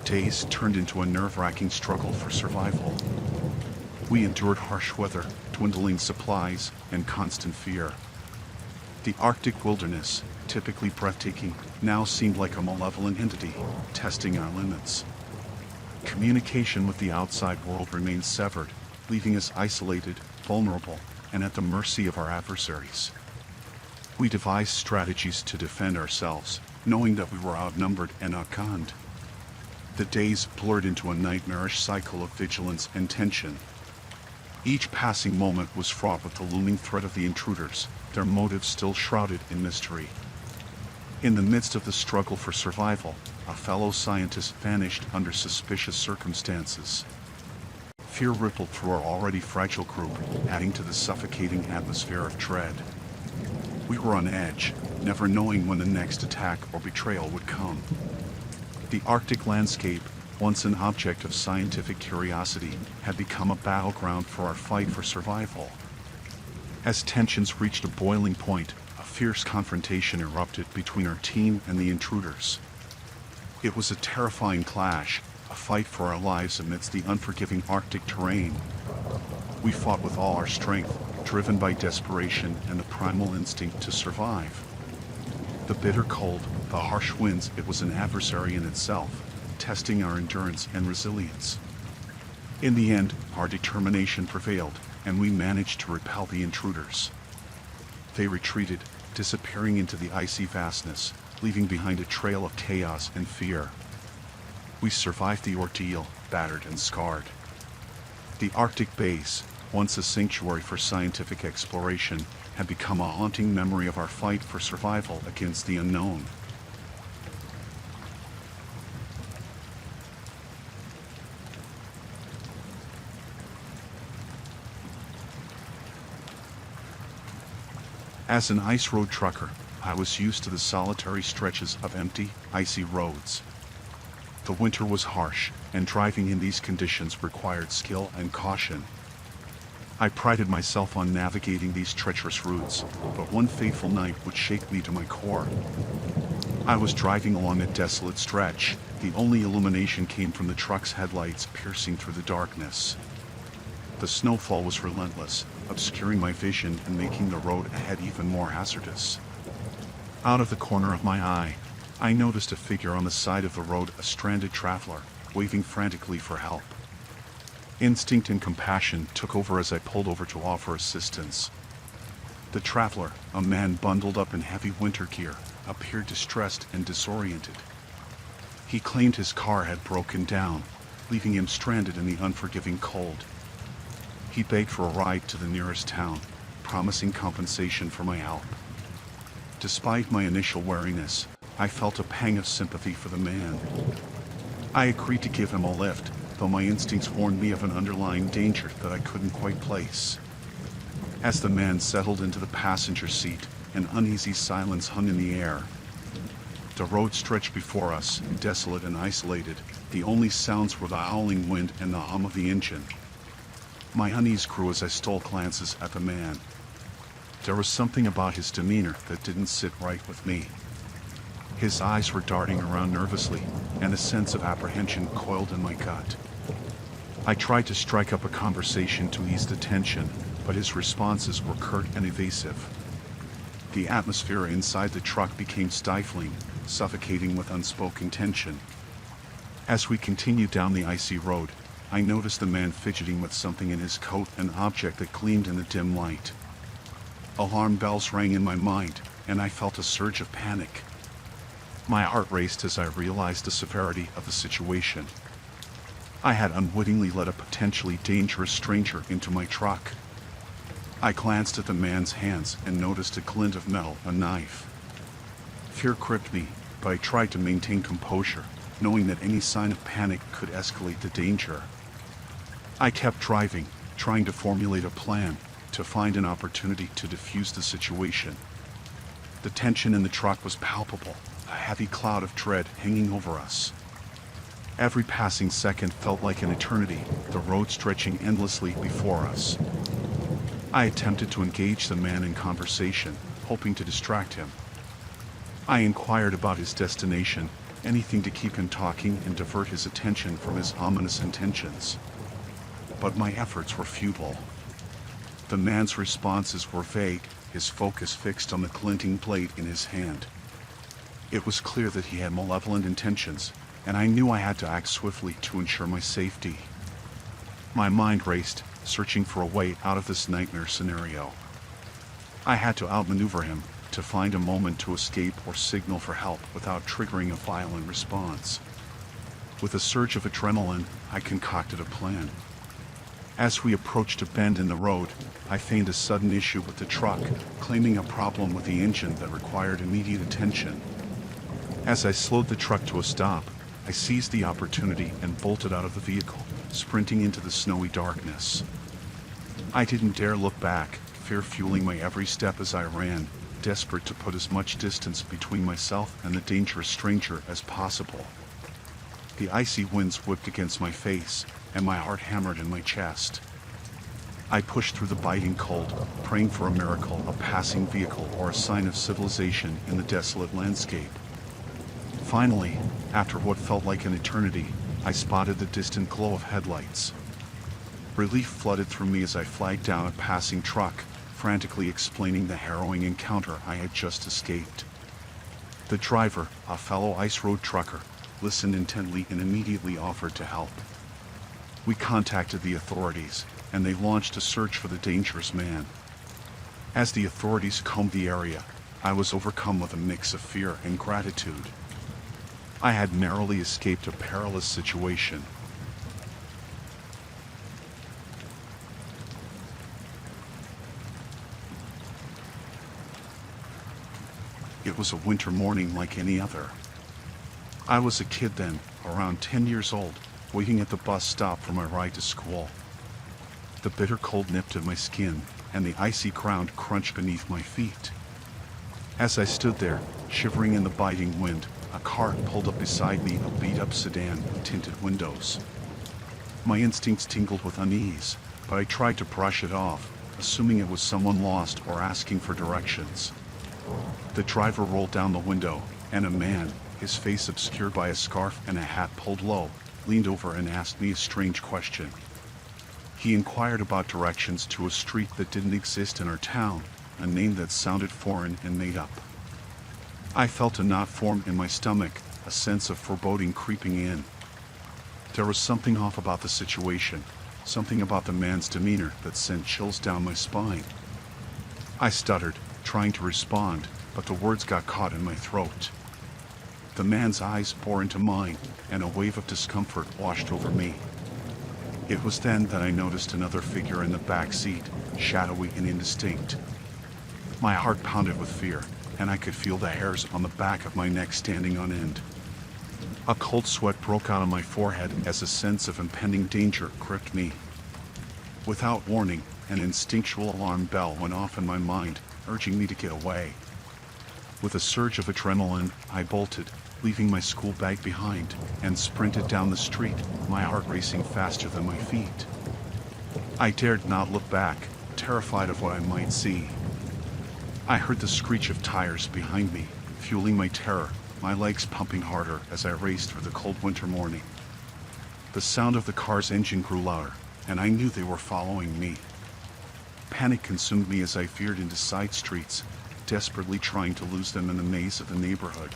Days turned into a nerve-wracking struggle for survival. We endured harsh weather, dwindling supplies, and constant fear. The Arctic wilderness, typically breathtaking, now seemed like a malevolent entity, testing our limits. Communication with the outside world remained severed, leaving us isolated, vulnerable, and at the mercy of our adversaries. We devised strategies to defend ourselves, knowing that we were outnumbered and outgunned. The days blurred into a nightmarish cycle of vigilance and tension. Each passing moment was fraught with the looming threat of the intruders, their motives still shrouded in mystery. In the midst of the struggle for survival, a fellow scientist vanished under suspicious circumstances. Fear rippled through our already fragile group, adding to the suffocating atmosphere of dread. We were on edge, never knowing when the next attack or betrayal would come. The Arctic landscape, once an object of scientific curiosity, had become a battleground for our fight for survival. As tensions reached a boiling point, a fierce confrontation erupted between our team and the intruders. It was a terrifying clash, a fight for our lives amidst the unforgiving Arctic terrain. We fought with all our strength, driven by desperation and the primal instinct to survive. The bitter cold, the harsh winds, it was an adversary in itself, testing our endurance and resilience. In the end, our determination prevailed, and we managed to repel the intruders. They retreated, disappearing into the icy vastness, leaving behind a trail of chaos and fear. We survived the ordeal, battered and scarred. The Arctic base, once a sanctuary for scientific exploration, had become a haunting memory of our fight for survival against the unknown. As an ice road trucker, I was used to the solitary stretches of empty, icy roads. The winter was harsh, and driving in these conditions required skill and caution. I prided myself on navigating these treacherous routes, but one fateful night would shake me to my core. I was driving along a desolate stretch. The only illumination came from the truck's headlights piercing through the darkness. The snowfall was relentless, obscuring my vision and making the road ahead even more hazardous. Out of the corner of my eye, I noticed a figure on the side of the road, a stranded traveler, waving frantically for help. Instinct and compassion took over as I pulled over to offer assistance. The traveler, a man bundled up in heavy winter gear, appeared distressed and disoriented. He claimed his car had broken down, leaving him stranded in the unforgiving cold. He begged for a ride to the nearest town, promising compensation for my help. Despite my initial wariness, I felt a pang of sympathy for the man. I agreed to give him a lift, though my instincts warned me of an underlying danger that I couldn't quite place. As the man settled into the passenger seat, an uneasy silence hung in the air. The road stretched before us, desolate and isolated. The only sounds were the howling wind and the hum of the engine. My unease grew as I stole glances at the man. There was something about his demeanor that didn't sit right with me. His eyes were darting around nervously, and a sense of apprehension coiled in my gut. I tried to strike up a conversation to ease the tension, but his responses were curt and evasive. The atmosphere inside the truck became stifling, suffocating with unspoken tension. As we continued down the icy road, I noticed the man fidgeting with something in his coat, an object that gleamed in the dim light. Alarm bells rang in my mind, and I felt a surge of panic. My heart raced as I realized the severity of the situation. I had unwittingly let a potentially dangerous stranger into my truck. I glanced at the man's hands and noticed a glint of metal, a knife. Fear gripped me, but I tried to maintain composure, knowing that any sign of panic could escalate the danger. I kept driving, trying to formulate a plan, to find an opportunity to defuse the situation. The tension in the truck was palpable, a heavy cloud of dread hanging over us. Every passing second felt like an eternity, the road stretching endlessly before us. I attempted to engage the man in conversation, hoping to distract him. I inquired about his destination, anything to keep him talking and divert his attention from his ominous intentions. But my efforts were futile. The man's responses were vague, his focus fixed on the glinting blade in his hand. It was clear that he had malevolent intentions, and I knew I had to act swiftly to ensure my safety. My mind raced, searching for a way out of this nightmare scenario. I had to outmaneuver him, to find a moment to escape or signal for help without triggering a violent response. With a surge of adrenaline, I concocted a plan. As we approached a bend in the road, I feigned a sudden issue with the truck, claiming a problem with the engine that required immediate attention. As I slowed the truck to a stop, I seized the opportunity and bolted out of the vehicle, sprinting into the snowy darkness. I didn't dare look back, fear fueling my every step as I ran, desperate to put as much distance between myself and the dangerous stranger as possible. The icy winds whipped against my face, and my heart hammered in my chest. I pushed through the biting cold, praying for a miracle, a passing vehicle, or a sign of civilization in the desolate landscape. Finally, after what felt like an eternity, I spotted the distant glow of headlights. Relief flooded through me as I flagged down a passing truck, frantically explaining the harrowing encounter I had just escaped. The driver, a fellow ice road trucker, listened intently and immediately offered to help. We contacted the authorities, and they launched a search for the dangerous man. As the authorities combed the area, I was overcome with a mix of fear and gratitude. I had narrowly escaped a perilous situation. It was a winter morning like any other. I was a kid then, around 10 years old, waiting at the bus stop for my ride to school. The bitter cold nipped at my skin, and the icy ground crunched beneath my feet. As I stood there, shivering in the biting wind, a car pulled up beside me, a beat-up sedan with tinted windows. My instincts tingled with unease, but I tried to brush it off, assuming it was someone lost or asking for directions. The driver rolled down the window, and a man, his face obscured by a scarf and a hat pulled low, leaned over and asked me a strange question. He inquired about directions to a street that didn't exist in our town, a name that sounded foreign and made up. I felt a knot form in my stomach, a sense of foreboding creeping in. There was something off about the situation, something about the man's demeanor that sent chills down my spine. I stuttered, trying to respond, but the words got caught in my throat. The man's eyes bore into mine, and a wave of discomfort washed over me. It was then that I noticed another figure in the back seat, shadowy and indistinct. My heart pounded with fear, and I could feel the hairs on the back of my neck standing on end. A cold sweat broke out on my forehead as a sense of impending danger gripped me. Without warning, an instinctual alarm bell went off in my mind, urging me to get away. With a surge of adrenaline, I bolted, leaving my school bag behind, and sprinted down the street, my heart racing faster than my feet. I dared not look back, terrified of what I might see. I heard the screech of tires behind me, fueling my terror, my legs pumping harder as I raced through the cold winter morning. The sound of the car's engine grew louder, and I knew they were following me. Panic consumed me as I veered into side streets, desperately trying to lose them in the maze of the neighborhood.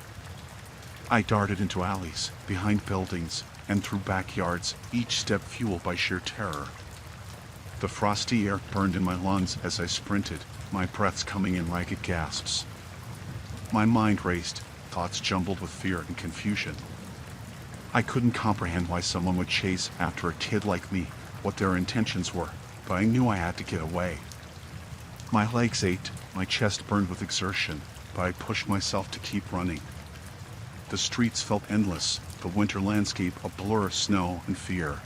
I darted into alleys, behind buildings, and through backyards, each step fueled by sheer terror. The frosty air burned in my lungs as I sprinted, my breaths coming in ragged gasps. My mind raced, thoughts jumbled with fear and confusion. I couldn't comprehend why someone would chase after a kid like me, what their intentions were, but I knew I had to get away. My legs ached, my chest burned with exertion, but I pushed myself to keep running. The streets felt endless, the winter landscape a blur of snow and fear.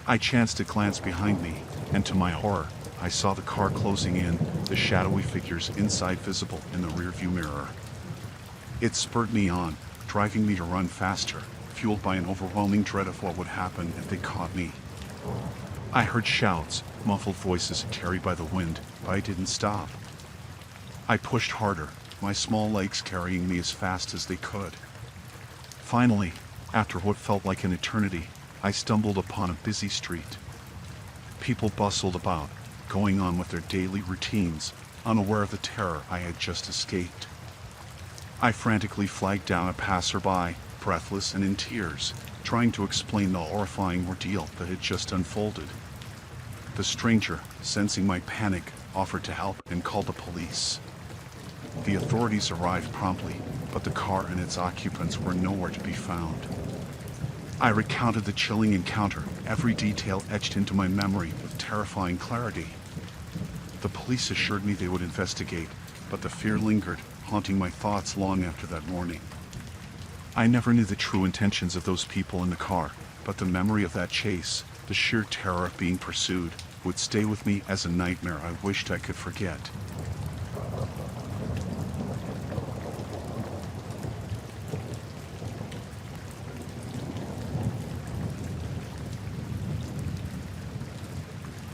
I chanced to glance behind me, and to my horror, I saw the car closing in, the shadowy figures inside visible in the rearview mirror. It spurred me on, driving me to run faster, fueled by an overwhelming dread of what would happen if they caught me. I heard shouts, muffled voices carried by the wind, but I didn't stop. I pushed harder, my small legs carrying me as fast as they could. Finally, after what felt like an eternity, I stumbled upon a busy street. People bustled about, going on with their daily routines, unaware of the terror I had just escaped. I frantically flagged down a passerby, breathless and in tears, trying to explain the horrifying ordeal that had just unfolded. The stranger, sensing my panic, offered to help and called the police. The authorities arrived promptly, but the car and its occupants were nowhere to be found. I recounted the chilling encounter, every detail etched into my memory with terrifying clarity. The police assured me they would investigate, but the fear lingered, haunting my thoughts long after that morning. I never knew the true intentions of those people in the car, but the memory of that chase, the sheer terror of being pursued, would stay with me as a nightmare I wished I could forget.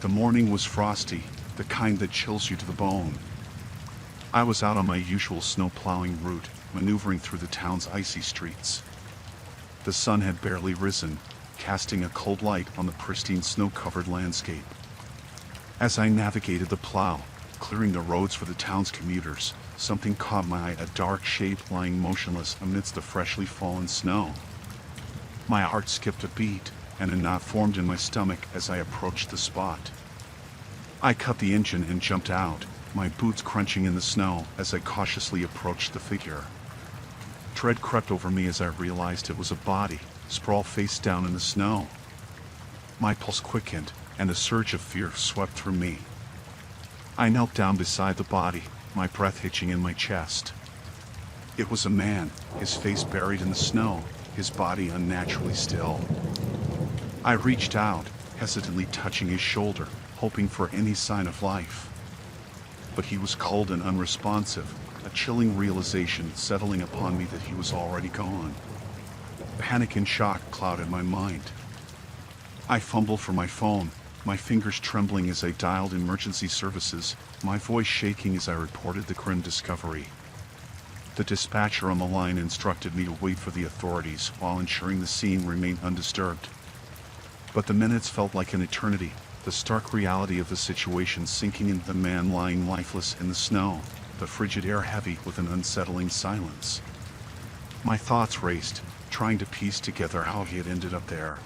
The morning was frosty, the kind that chills you to the bone. I was out on my usual snow plowing route, maneuvering through the town's icy streets. The sun had barely risen, casting a cold light on the pristine snow-covered landscape. As I navigated the plow, clearing the roads for the town's commuters, something caught my eye, a dark shape lying motionless amidst the freshly fallen snow. My heart skipped a beat, and a knot formed in my stomach as I approached the spot. I cut the engine and jumped out, my boots crunching in the snow as I cautiously approached the figure. Dread crept over me as I realized it was a body, sprawled face down in the snow. My pulse quickened, and a surge of fear swept through me. I knelt down beside the body, my breath hitching in my chest. It was a man, his face buried in the snow, his body unnaturally still. I reached out, hesitantly touching his shoulder, hoping for any sign of life. But he was cold and unresponsive, a chilling realization settling upon me that he was already gone. Panic and shock clouded my mind. I fumbled for my phone, my fingers trembling as I dialed emergency services, my voice shaking as I reported the grim discovery. The dispatcher on the line instructed me to wait for the authorities while ensuring the scene remained undisturbed. But the minutes felt like an eternity, the stark reality of the situation sinking into the man lying lifeless in the snow, the frigid air heavy with an unsettling silence. My thoughts raced, trying to piece together how he had ended up there.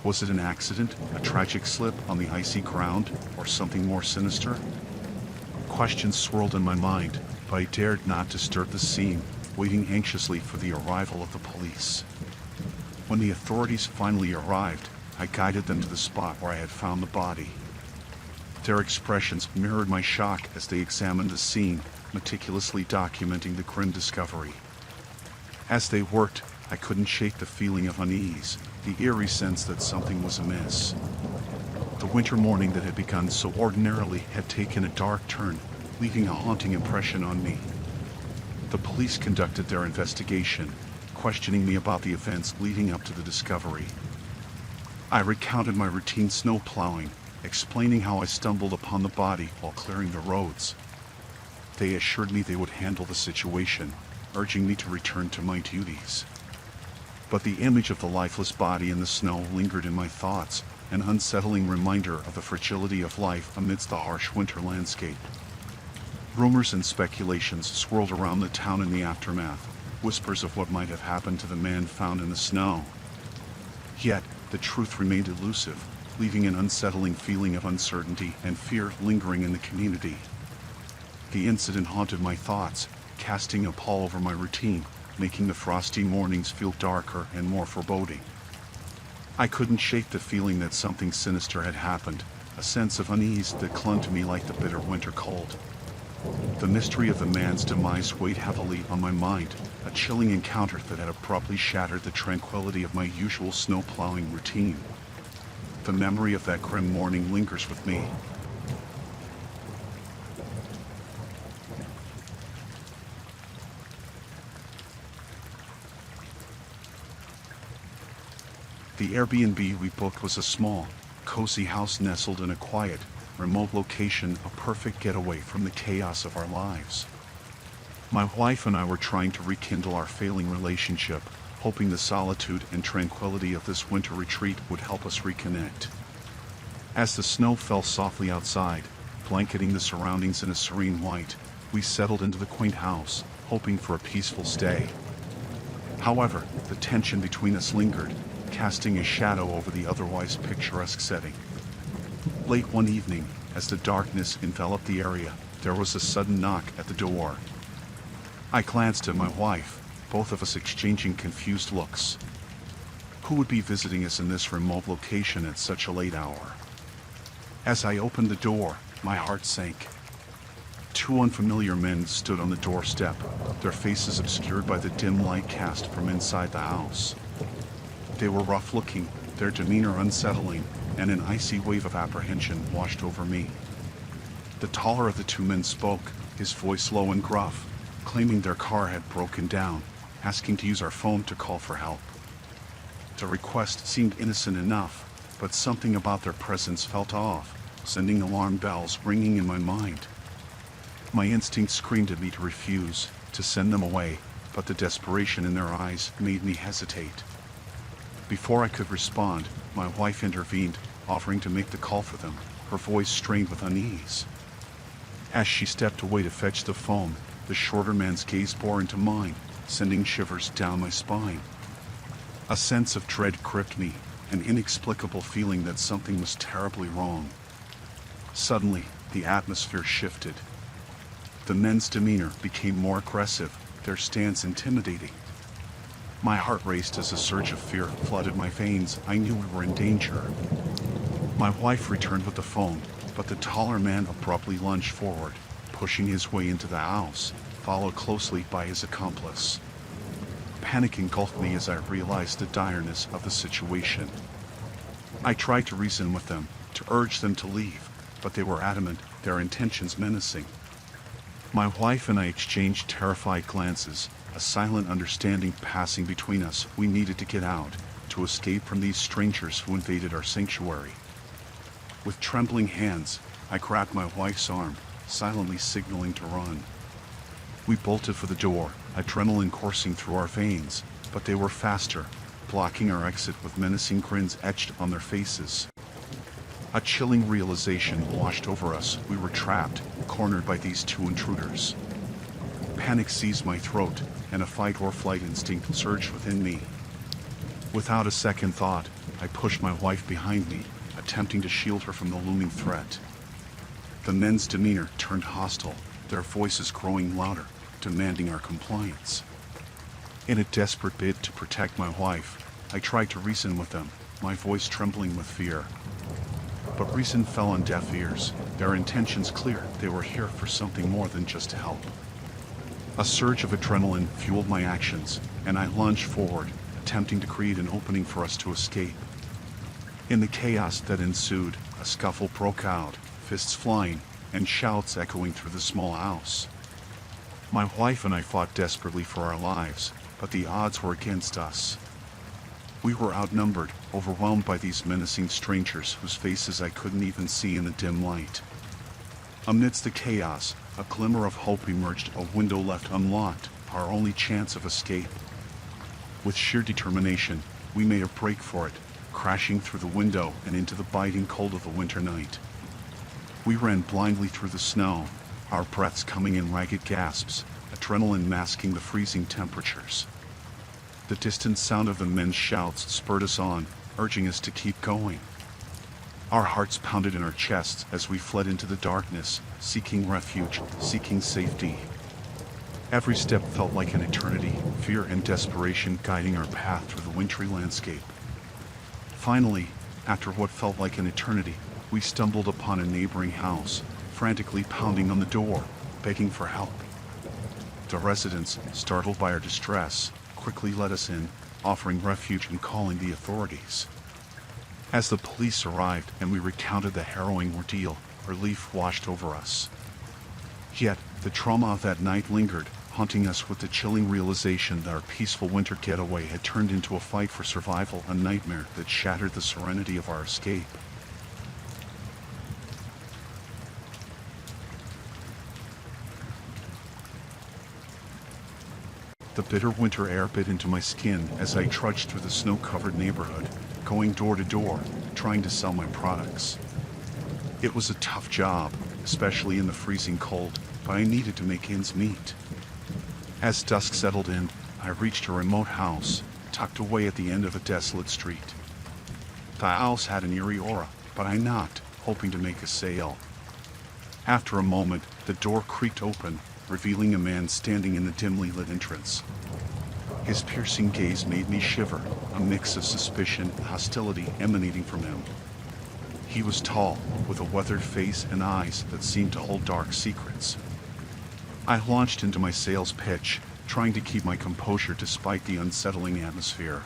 Was it an accident, a tragic slip on the icy ground, or something more sinister? Questions swirled in my mind, but I dared not disturb the scene, waiting anxiously for the arrival of the police. When the authorities finally arrived, I guided them to the spot where I had found the body. Their expressions mirrored my shock as they examined the scene, meticulously documenting the grim discovery. As they worked, I couldn't shake the feeling of unease, the eerie sense that something was amiss. The winter morning that had begun so ordinarily had taken a dark turn, leaving a haunting impression on me. The police conducted their investigation, questioning me about the events leading up to the discovery. I recounted my routine snow plowing, explaining how I stumbled upon the body while clearing the roads. They assured me they would handle the situation, urging me to return to my duties. But the image of the lifeless body in the snow lingered in my thoughts, an unsettling reminder of the fragility of life amidst the harsh winter landscape. Rumors and speculations swirled around the town in the aftermath, whispers of what might have happened to the man found in the snow. Yet, the truth remained elusive, leaving an unsettling feeling of uncertainty and fear lingering in the community. The incident haunted my thoughts, casting a pall over my routine, making the frosty mornings feel darker and more foreboding. I couldn't shake the feeling that something sinister had happened, a sense of unease that clung to me like the bitter winter cold. The mystery of the man's demise weighed heavily on my mind, a chilling encounter that had abruptly shattered the tranquility of my usual snow plowing routine. The memory of that grim morning lingers with me. The Airbnb we booked was a small, cozy house nestled in a quiet, remote location, a perfect getaway from the chaos of our lives. My wife and I were trying to rekindle our failing relationship, hoping the solitude and tranquility of this winter retreat would help us reconnect. As the snow fell softly outside, Blanketing the surroundings in a serene white, we settled into the quaint house, hoping for a peaceful stay. However, the tension between us lingered, casting a shadow over the otherwise picturesque setting. Late one evening, as the darkness enveloped the area, there was a sudden knock at the door. I glanced at my wife, both of us exchanging confused looks. Who would be visiting us in this remote location at such a late hour? As I opened the door, my heart sank. Two unfamiliar men stood on the doorstep, their faces obscured by the dim light cast from inside the house. They were rough-looking, their demeanor unsettling, and an icy wave of apprehension washed over me. The taller of the two men spoke, his voice low and gruff, claiming their car had broken down, asking to use our phone to call for help. The request seemed innocent enough, but something about their presence felt off, sending alarm bells ringing in my mind. My instinct screamed at me to refuse, to send them away, but the desperation in their eyes made me hesitate. Before I could respond, my wife intervened, offering to make the call for them, her voice strained with unease. As she stepped away to fetch the phone, the shorter man's gaze bore into mine, sending shivers down my spine. A sense of dread gripped me, an inexplicable feeling that something was terribly wrong. Suddenly, the atmosphere shifted. The men's demeanor became more aggressive, their stance intimidating. My heart raced as a surge of fear flooded my veins. I knew we were in danger. My wife returned with the phone, but the taller man abruptly lunged forward, pushing his way into the house, followed closely by his accomplice. Panic engulfed me as I realized the direness of the situation. I tried to reason with them, to urge them to leave, but they were adamant, their intentions menacing. My wife and I exchanged terrified glances, a silent understanding passing between us. We needed to get out, to escape from these strangers who invaded our sanctuary. With trembling hands, I grabbed my wife's arm, silently signaling to run. We bolted for the door, adrenaline coursing through our veins, but they were faster, blocking our exit with menacing grins etched on their faces. A chilling realization washed over us. We were trapped, cornered by these two intruders. Panic seized my throat, and a fight or flight instinct surged within me. Without a second thought, I pushed my wife behind me, attempting to shield her from the looming threat. The men's demeanor turned hostile, their voices growing louder, demanding our compliance. In a desperate bid to protect my wife, I tried to reason with them, my voice trembling with fear. But reason fell on deaf ears, their intentions clear. They were here for something more than just help. A surge of adrenaline fueled my actions, and I lunged forward, attempting to create an opening for us to escape. In the chaos that ensued, a scuffle broke out, fists flying, and shouts echoing through the small house. My wife and I fought desperately for our lives, but the odds were against us. We were outnumbered, overwhelmed by these menacing strangers whose faces I couldn't even see in the dim light. Amidst the chaos, a glimmer of hope emerged, a window left unlocked, our only chance of escape. With sheer determination, we made a break for it, crashing through the window and into the biting cold of the winter night. We ran blindly through the snow, our breaths coming in ragged gasps, adrenaline masking the freezing temperatures. The distant sound of the men's shouts spurred us on, urging us to keep going. Our hearts pounded in our chests as we fled into the darkness, seeking refuge, seeking safety. Every step felt like an eternity, fear and desperation guiding our path through the wintry landscape. Finally, after what felt like an eternity, we stumbled upon a neighboring house, frantically pounding on the door, begging for help. The residents, startled by our distress, quickly let us in, offering refuge and calling the authorities. As the police arrived and we recounted the harrowing ordeal, relief washed over us. Yet, the trauma of that night lingered, haunting us with the chilling realization that our peaceful winter getaway had turned into a fight for survival, a nightmare that shattered the serenity of our escape. The bitter winter air bit into my skin as I trudged through the snow-covered neighborhood, going door to door, trying to sell my products. It was a tough job, especially in the freezing cold, but I needed to make ends meet. As dusk settled in, I reached a remote house, tucked away at the end of a desolate street. The house had an eerie aura, but I knocked, hoping to make a sale. After a moment, the door creaked open, revealing a man standing in the dimly lit entrance. His piercing gaze made me shiver, a mix of suspicion and hostility emanating from him. He was tall, with a weathered face and eyes that seemed to hold dark secrets. I launched into my sales pitch, trying to keep my composure despite the unsettling atmosphere.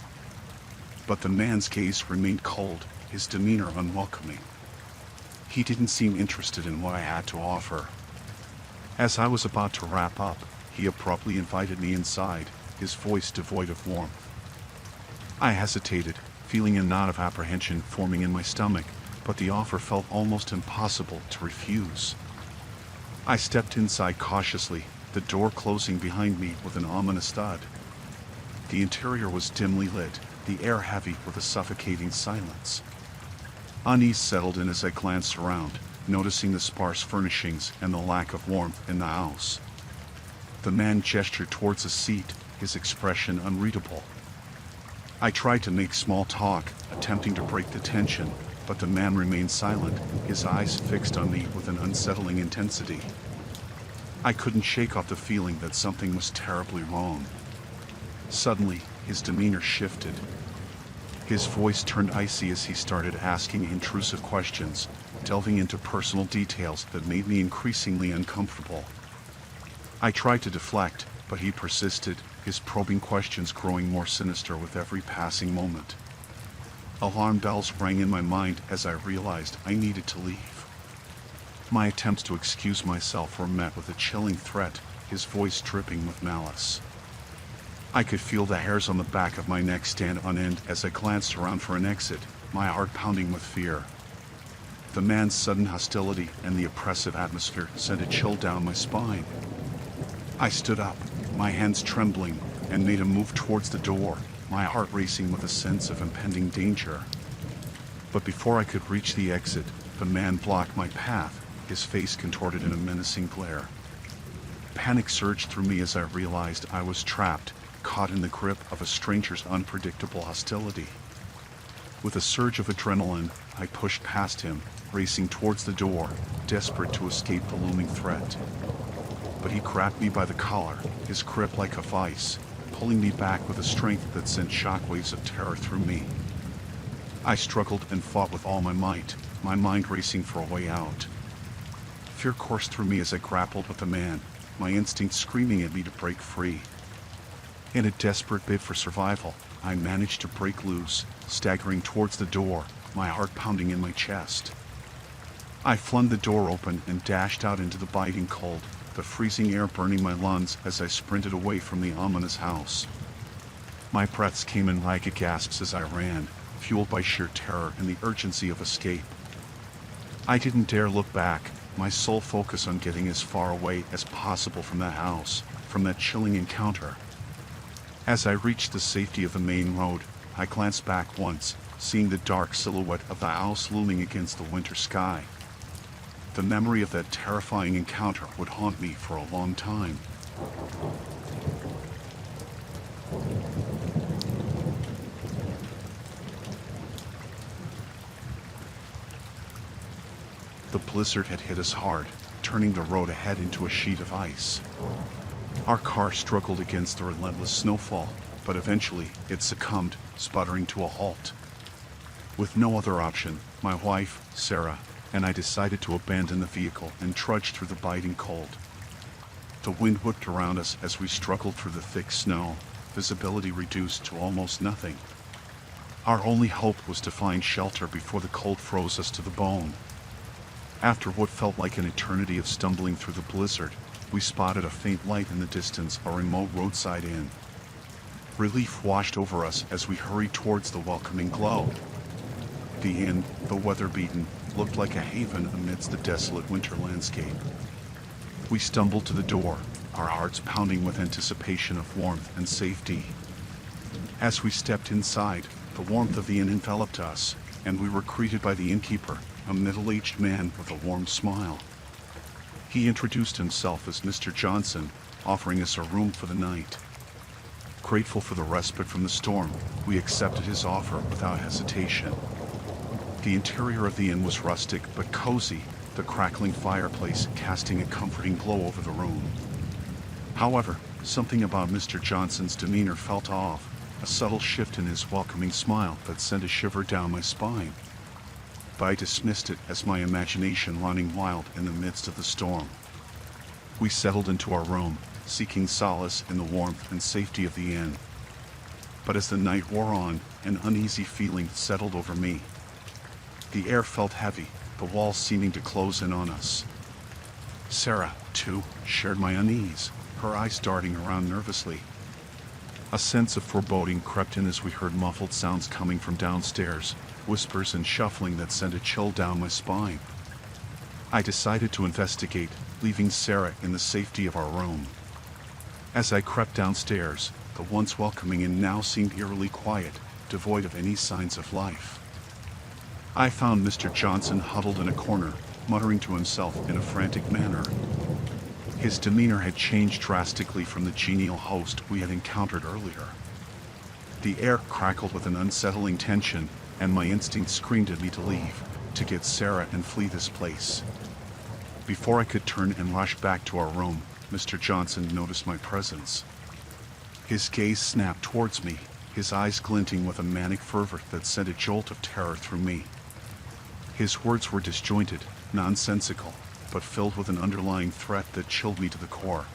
But the man's gaze remained cold, his demeanor unwelcoming. He didn't seem interested in what I had to offer. As I was about to wrap up, he abruptly invited me inside, his voice devoid of warmth. I hesitated, feeling a knot of apprehension forming in my stomach, but the offer felt almost impossible to refuse. I stepped inside cautiously, the door closing behind me with an ominous thud. The interior was dimly lit, the air heavy with a suffocating silence. Unease settled in as I glanced around, noticing the sparse furnishings and the lack of warmth in the house. The man gestured towards a seat, his expression unreadable. I tried to make small talk, attempting to break the tension, but the man remained silent, his eyes fixed on me with an unsettling intensity. I couldn't shake off the feeling that something was terribly wrong. Suddenly, his demeanor shifted. His voice turned icy as he started asking intrusive questions, delving into personal details that made me increasingly uncomfortable. I tried to deflect, but he persisted, his probing questions growing more sinister with every passing moment. Alarm bells rang in my mind as I realized I needed to leave. My attempts to excuse myself were met with a chilling threat, his voice dripping with malice. I could feel the hairs on the back of my neck stand on end as I glanced around for an exit, my heart pounding with fear. The man's sudden hostility and the oppressive atmosphere sent a chill down my spine. I stood up, my hands trembling, and made a move towards the door, my heart racing with a sense of impending danger. But before I could reach the exit, the man blocked my path, his face contorted in a menacing glare. Panic surged through me as I realized I was trapped, caught in the grip of a stranger's unpredictable hostility. With a surge of adrenaline, I pushed past him, racing towards the door, desperate to escape the looming threat. But he grabbed me by the collar, his grip like a vice, pulling me back with a strength that sent shockwaves of terror through me. I struggled and fought with all my might, my mind racing for a way out. Fear coursed through me as I grappled with the man, my instincts screaming at me to break free. In a desperate bid for survival, I managed to break loose, staggering towards the door, my heart pounding in my chest. I flung the door open and dashed out into the biting cold, the freezing air burning my lungs as I sprinted away from the ominous house. My breaths came in ragged gasps as I ran, fueled by sheer terror and the urgency of escape. I didn't dare look back, my sole focus on getting as far away as possible from that house, from that chilling encounter. As I reached the safety of the main road, I glanced back once, seeing the dark silhouette of the house looming against the winter sky. The memory of that terrifying encounter would haunt me for a long time. The blizzard had hit us hard, turning the road ahead into a sheet of ice. Our car struggled against the relentless snowfall, but eventually it succumbed, sputtering to a halt. With no other option, my wife, Sarah, and I decided to abandon the vehicle and trudge through the biting cold. The wind whipped around us as we struggled through the thick snow, visibility reduced to almost nothing. Our only hope was to find shelter before the cold froze us to the bone. After what felt like an eternity of stumbling through the blizzard, we spotted a faint light in the distance, a remote roadside inn. Relief washed over us as we hurried towards the welcoming glow. The inn, though weather-beaten, looked like a haven amidst the desolate winter landscape. We stumbled to the door, our hearts pounding with anticipation of warmth and safety. As we stepped inside, the warmth of the inn enveloped us, and we were greeted by the innkeeper, a middle-aged man with a warm smile. He introduced himself as Mr. Johnson, offering us a room for the night. Grateful for the respite from the storm, we accepted his offer without hesitation. The interior of the inn was rustic but cozy, the crackling fireplace casting a comforting glow over the room. However, something about Mr. Johnson's demeanor felt off, a subtle shift in his welcoming smile that sent a shiver down my spine. But I dismissed it as my imagination running wild in the midst of the storm. We settled into our room, seeking solace in the warmth and safety of the inn. But as the night wore on, an uneasy feeling settled over me. The air felt heavy, the walls seeming to close in on us. Sarah, too, shared my unease, her eyes darting around nervously. A sense of foreboding crept in as we heard muffled sounds coming from downstairs, whispers and shuffling that sent a chill down my spine. I decided to investigate, leaving Sarah in the safety of our room. As I crept downstairs, the once welcoming inn now seemed eerily quiet, devoid of any signs of life. I found Mr. Johnson huddled in a corner, muttering to himself in a frantic manner. His demeanor had changed drastically from the genial host we had encountered earlier. The air crackled with an unsettling tension, and my instinct screamed at me to leave, to get Sarah and flee this place. Before I could turn and rush back to our room, Mr. Johnson noticed my presence. His gaze snapped towards me, his eyes glinting with a manic fervor that sent a jolt of terror through me. His words were disjointed, nonsensical, but filled with an underlying threat that chilled me to the core.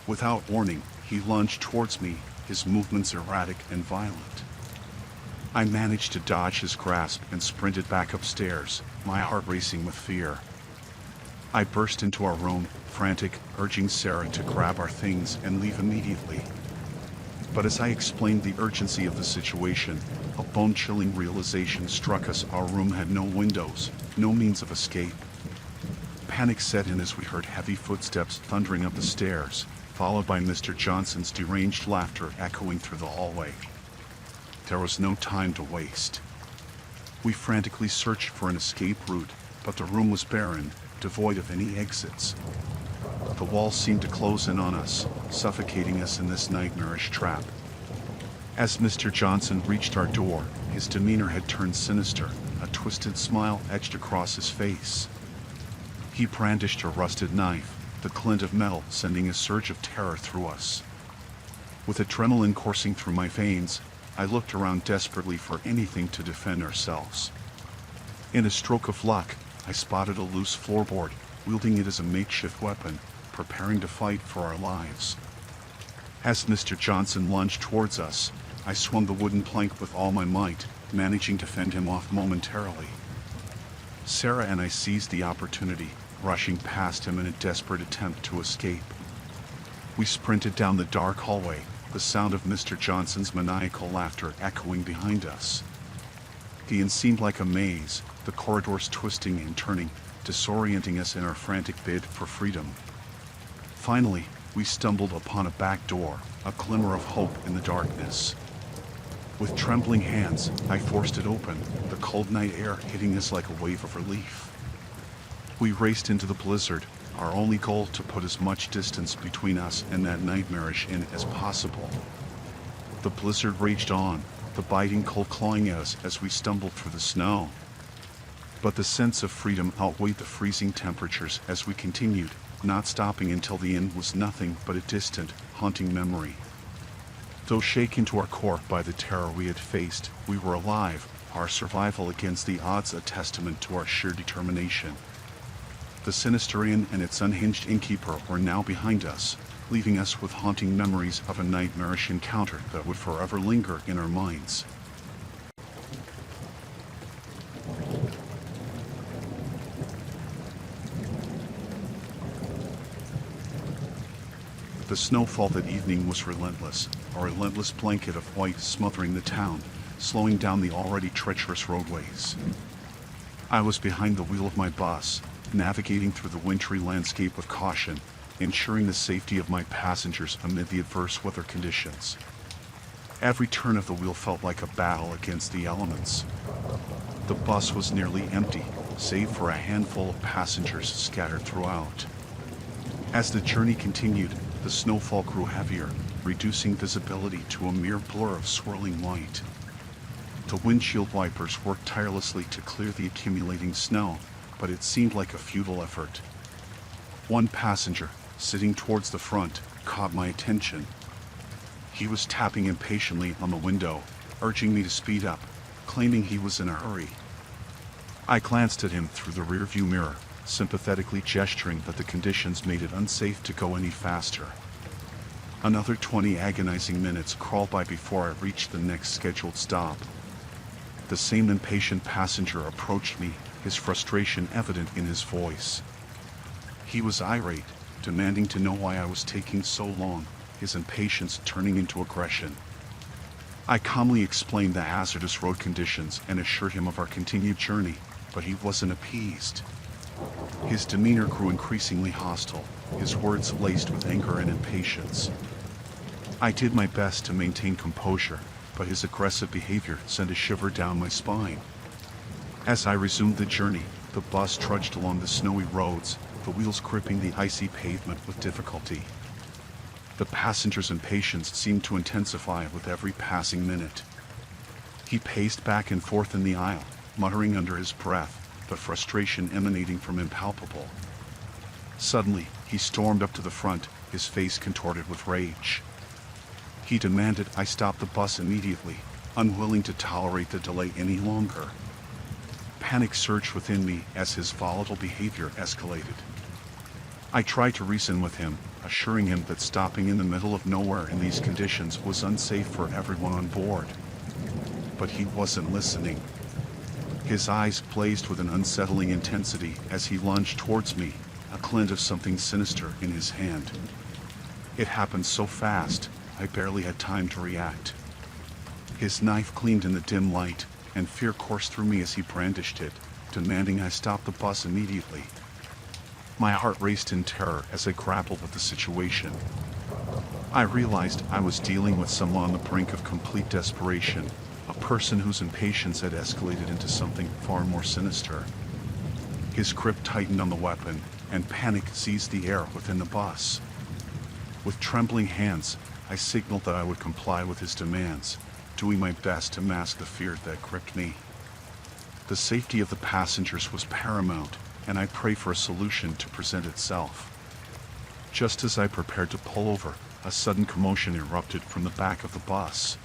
Without warning, he lunged towards me, his movements erratic and violent. I managed to dodge his grasp and sprinted back upstairs, my heart racing with fear. I burst into our room, frantic, urging Sarah to grab our things and leave immediately. But as I explained the urgency of the situation, a bone-chilling realization struck us: our room had no windows, no means of escape. Panic set in as we heard heavy footsteps thundering up the stairs, followed by Mr. Johnson's deranged laughter echoing through the hallway. There was no time to waste. We frantically searched for an escape route, but the room was barren, devoid of any exits. The walls seemed to close in on us, suffocating us in this nightmarish trap. As Mr. Johnson reached our door, his demeanor had turned sinister, a twisted smile etched across his face. He brandished a rusted knife, the glint of metal sending a surge of terror through us. With adrenaline coursing through my veins, I looked around desperately for anything to defend ourselves. In a stroke of luck, I spotted a loose floorboard, wielding it as a makeshift weapon, preparing to fight for our lives. As Mr. Johnson lunged towards us, I swung the wooden plank with all my might, managing to fend him off momentarily. Sarah and I seized the opportunity, rushing past him in a desperate attempt to escape. We sprinted down the dark hallway, the sound of Mr. Johnson's maniacal laughter echoing behind us. The inn seemed like a maze, the corridors twisting and turning, disorienting us in our frantic bid for freedom. Finally, we stumbled upon a back door, a glimmer of hope in the darkness. With trembling hands, I forced it open, the cold night air hitting us like a wave of relief. We raced into the blizzard, our only goal to put as much distance between us and that nightmarish inn as possible. The blizzard raged on, the biting cold clawing at us as we stumbled through the snow. But the sense of freedom outweighed the freezing temperatures as we continued, not stopping until the inn was nothing but a distant, haunting memory. Though shaken to our core by the terror we had faced, we were alive, our survival against the odds a testament to our sheer determination. The sinister inn and its unhinged innkeeper were now behind us, leaving us with haunting memories of a nightmarish encounter that would forever linger in our minds. The snowfall that evening was relentless, a relentless blanket of white smothering the town, slowing down the already treacherous roadways. I was behind the wheel of my bus, navigating through the wintry landscape with caution, ensuring the safety of my passengers amid the adverse weather conditions. Every turn of the wheel felt like a battle against the elements. The bus was nearly empty, save for a handful of passengers scattered throughout. As the journey continued, the snowfall grew heavier, reducing visibility to a mere blur of swirling white. The windshield wipers worked tirelessly to clear the accumulating snow, but it seemed like a futile effort. One passenger, sitting towards the front, caught my attention. He was tapping impatiently on the window, urging me to speed up, claiming he was in a hurry. I glanced at him through the rearview mirror, sympathetically gesturing that the conditions made it unsafe to go any faster. Another 20 agonizing minutes crawled by before I reached the next scheduled stop. The same impatient passenger approached me, his frustration evident in his voice. He was irate, demanding to know why I was taking so long, his impatience turning into aggression. I calmly explained the hazardous road conditions and assured him of our continued journey, but he wasn't appeased. His demeanor grew increasingly hostile, his words laced with anger and impatience. I did my best to maintain composure, but his aggressive behavior sent a shiver down my spine. As I resumed the journey, the bus trudged along the snowy roads, the wheels gripping the icy pavement with difficulty. The passenger's impatience seemed to intensify with every passing minute. He paced back and forth in the aisle, muttering under his breath, the frustration emanating from him palpable. Suddenly, he stormed up to the front, his face contorted with rage. He demanded I stop the bus immediately, unwilling to tolerate the delay any longer. Panic surged within me as his volatile behavior escalated. I tried to reason with him, assuring him that stopping in the middle of nowhere in these conditions was unsafe for everyone on board. But he wasn't listening. His eyes blazed with an unsettling intensity as he lunged towards me, a glint of something sinister in his hand. It happened so fast, I barely had time to react. His knife gleamed in the dim light, and fear coursed through me as he brandished it, demanding I stop the bus immediately. My heart raced in terror as I grappled with the situation. I realized I was dealing with someone on the brink of complete desperation, a person whose impatience had escalated into something far more sinister. His grip tightened on the weapon, and panic seized the air within the bus. With trembling hands, I signaled that I would comply with his demands, doing my best to mask the fear that gripped me. The safety of the passengers was paramount, and I prayed for a solution to present itself. Just as I prepared to pull over, a sudden commotion erupted from the back of the bus.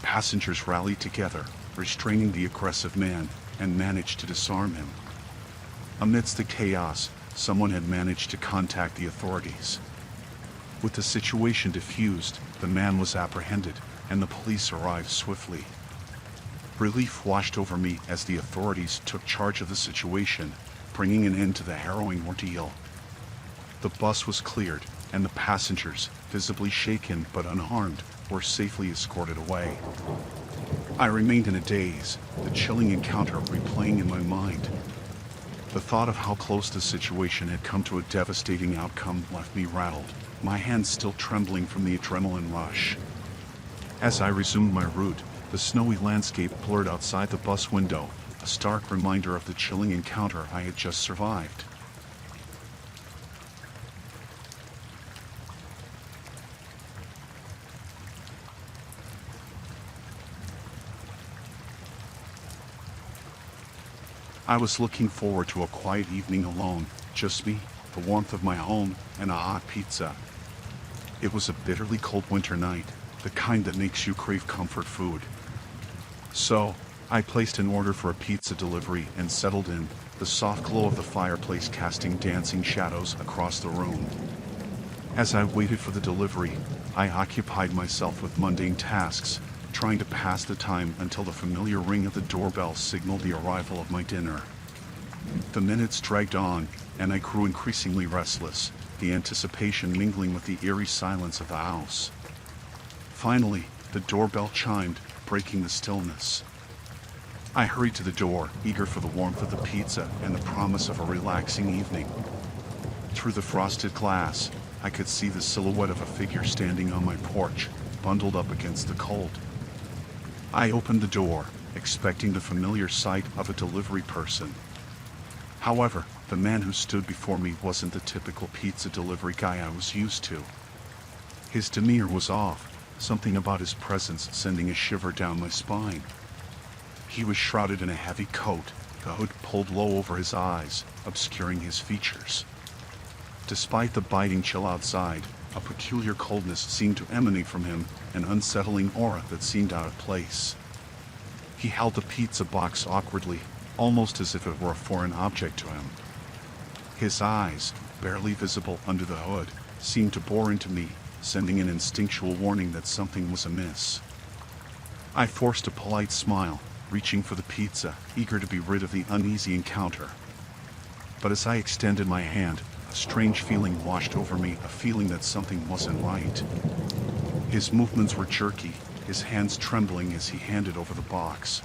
Passengers rallied together, restraining the aggressive man, and managed to disarm him. Amidst the chaos, someone had managed to contact the authorities. With the situation diffused, the man was apprehended, and the police arrived swiftly. Relief washed over me as the authorities took charge of the situation, bringing an end to the harrowing ordeal. The bus was cleared, and the passengers, visibly shaken but unharmed, were safely escorted away. I remained in a daze, the chilling encounter replaying in my mind. The thought of how close the situation had come to a devastating outcome left me rattled, my hands still trembling from the adrenaline rush. As I resumed my route, the snowy landscape blurred outside the bus window, a stark reminder of the chilling encounter I had just survived. I was looking forward to a quiet evening alone, just me, the warmth of my home, and a hot pizza. It was a bitterly cold winter night, the kind that makes you crave comfort food. So, I placed an order for a pizza delivery and settled in, the soft glow of the fireplace casting dancing shadows across the room. As I waited for the delivery, I occupied myself with mundane tasks, trying to pass the time until the familiar ring of the doorbell signaled the arrival of my dinner. The minutes dragged on, and I grew increasingly restless, the anticipation mingling with the eerie silence of the house. Finally, the doorbell chimed, breaking the stillness. I hurried to the door, eager for the warmth of the pizza and the promise of a relaxing evening. Through the frosted glass, I could see the silhouette of a figure standing on my porch, bundled up against the cold. I opened the door, expecting the familiar sight of a delivery person. However, The man who stood before me wasn't the typical pizza delivery guy I was used to. His demeanor was off, something about his presence sending a shiver down my spine. He was shrouded in a heavy coat, the hood pulled low over his eyes, obscuring his features. Despite the biting chill outside, a peculiar coldness seemed to emanate from him, an unsettling aura that seemed out of place. He held the pizza box awkwardly, almost as if it were a foreign object to him. His eyes, barely visible under the hood, seemed to bore into me, sending an instinctual warning that something was amiss. I forced a polite smile, reaching for the pizza, eager to be rid of the uneasy encounter. But as I extended my hand, a strange feeling washed over me, a feeling that something wasn't right. His movements were jerky, his hands trembling as he handed over the box.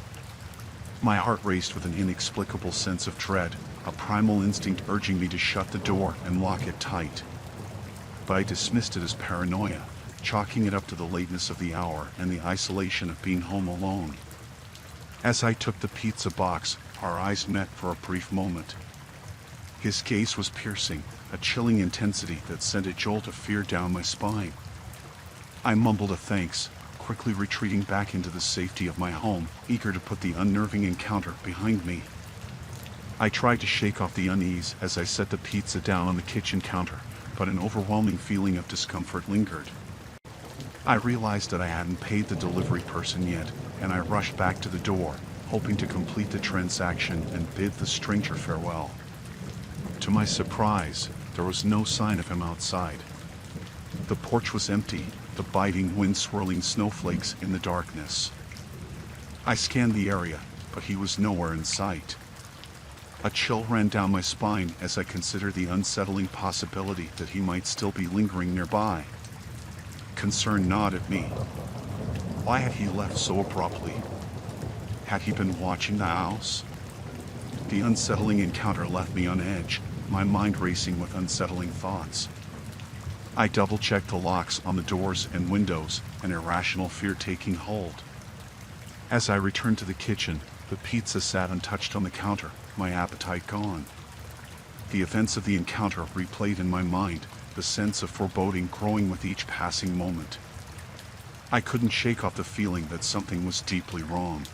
My heart raced with an inexplicable sense of dread, a primal instinct urging me to shut the door and lock it tight. But I dismissed it as paranoia, chalking it up to the lateness of the hour and the isolation of being home alone. As I took the pizza box, our eyes met for a brief moment. His gaze was piercing, a chilling intensity that sent a jolt of fear down my spine. I mumbled a thanks, quickly retreating back into the safety of my home, eager to put the unnerving encounter behind me. I tried to shake off the unease as I set the pizza down on the kitchen counter, but an overwhelming feeling of discomfort lingered. I realized that I hadn't paid the delivery person yet, and I rushed back to the door, hoping to complete the transaction and bid the stranger farewell. To my surprise, there was no sign of him outside. The porch was empty, the biting wind swirling snowflakes in the darkness. I scanned the area, but he was nowhere in sight. A chill ran down my spine as I considered the unsettling possibility that he might still be lingering nearby. Concern gnawed at me. Why had he left so abruptly? Had he been watching the house? The unsettling encounter left me on edge, my mind racing with unsettling thoughts. I double-checked the locks on the doors and windows, an irrational fear taking hold. As I returned to the kitchen, the pizza sat untouched on the counter, my appetite gone. The events of the encounter replayed in my mind, the sense of foreboding growing with each passing moment. I couldn't shake off the feeling that something was deeply wrong.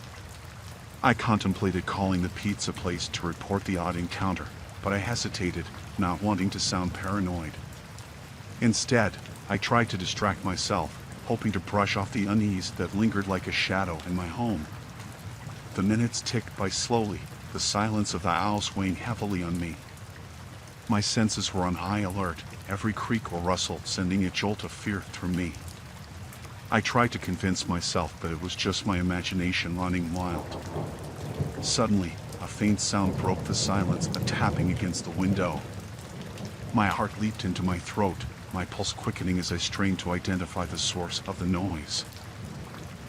I contemplated calling the pizza place to report the odd encounter, but I hesitated, not wanting to sound paranoid. Instead, I tried to distract myself, hoping to brush off the unease that lingered like a shadow in my home. The minutes ticked by slowly, the silence of the house weighing heavily on me. My senses were on high alert, every creak or rustle sending a jolt of fear through me. I tried to convince myself that it was just my imagination running wild. Suddenly, a faint sound broke the silence, a tapping against the window. My heart leaped into my throat, my pulse quickening as I strained to identify the source of the noise.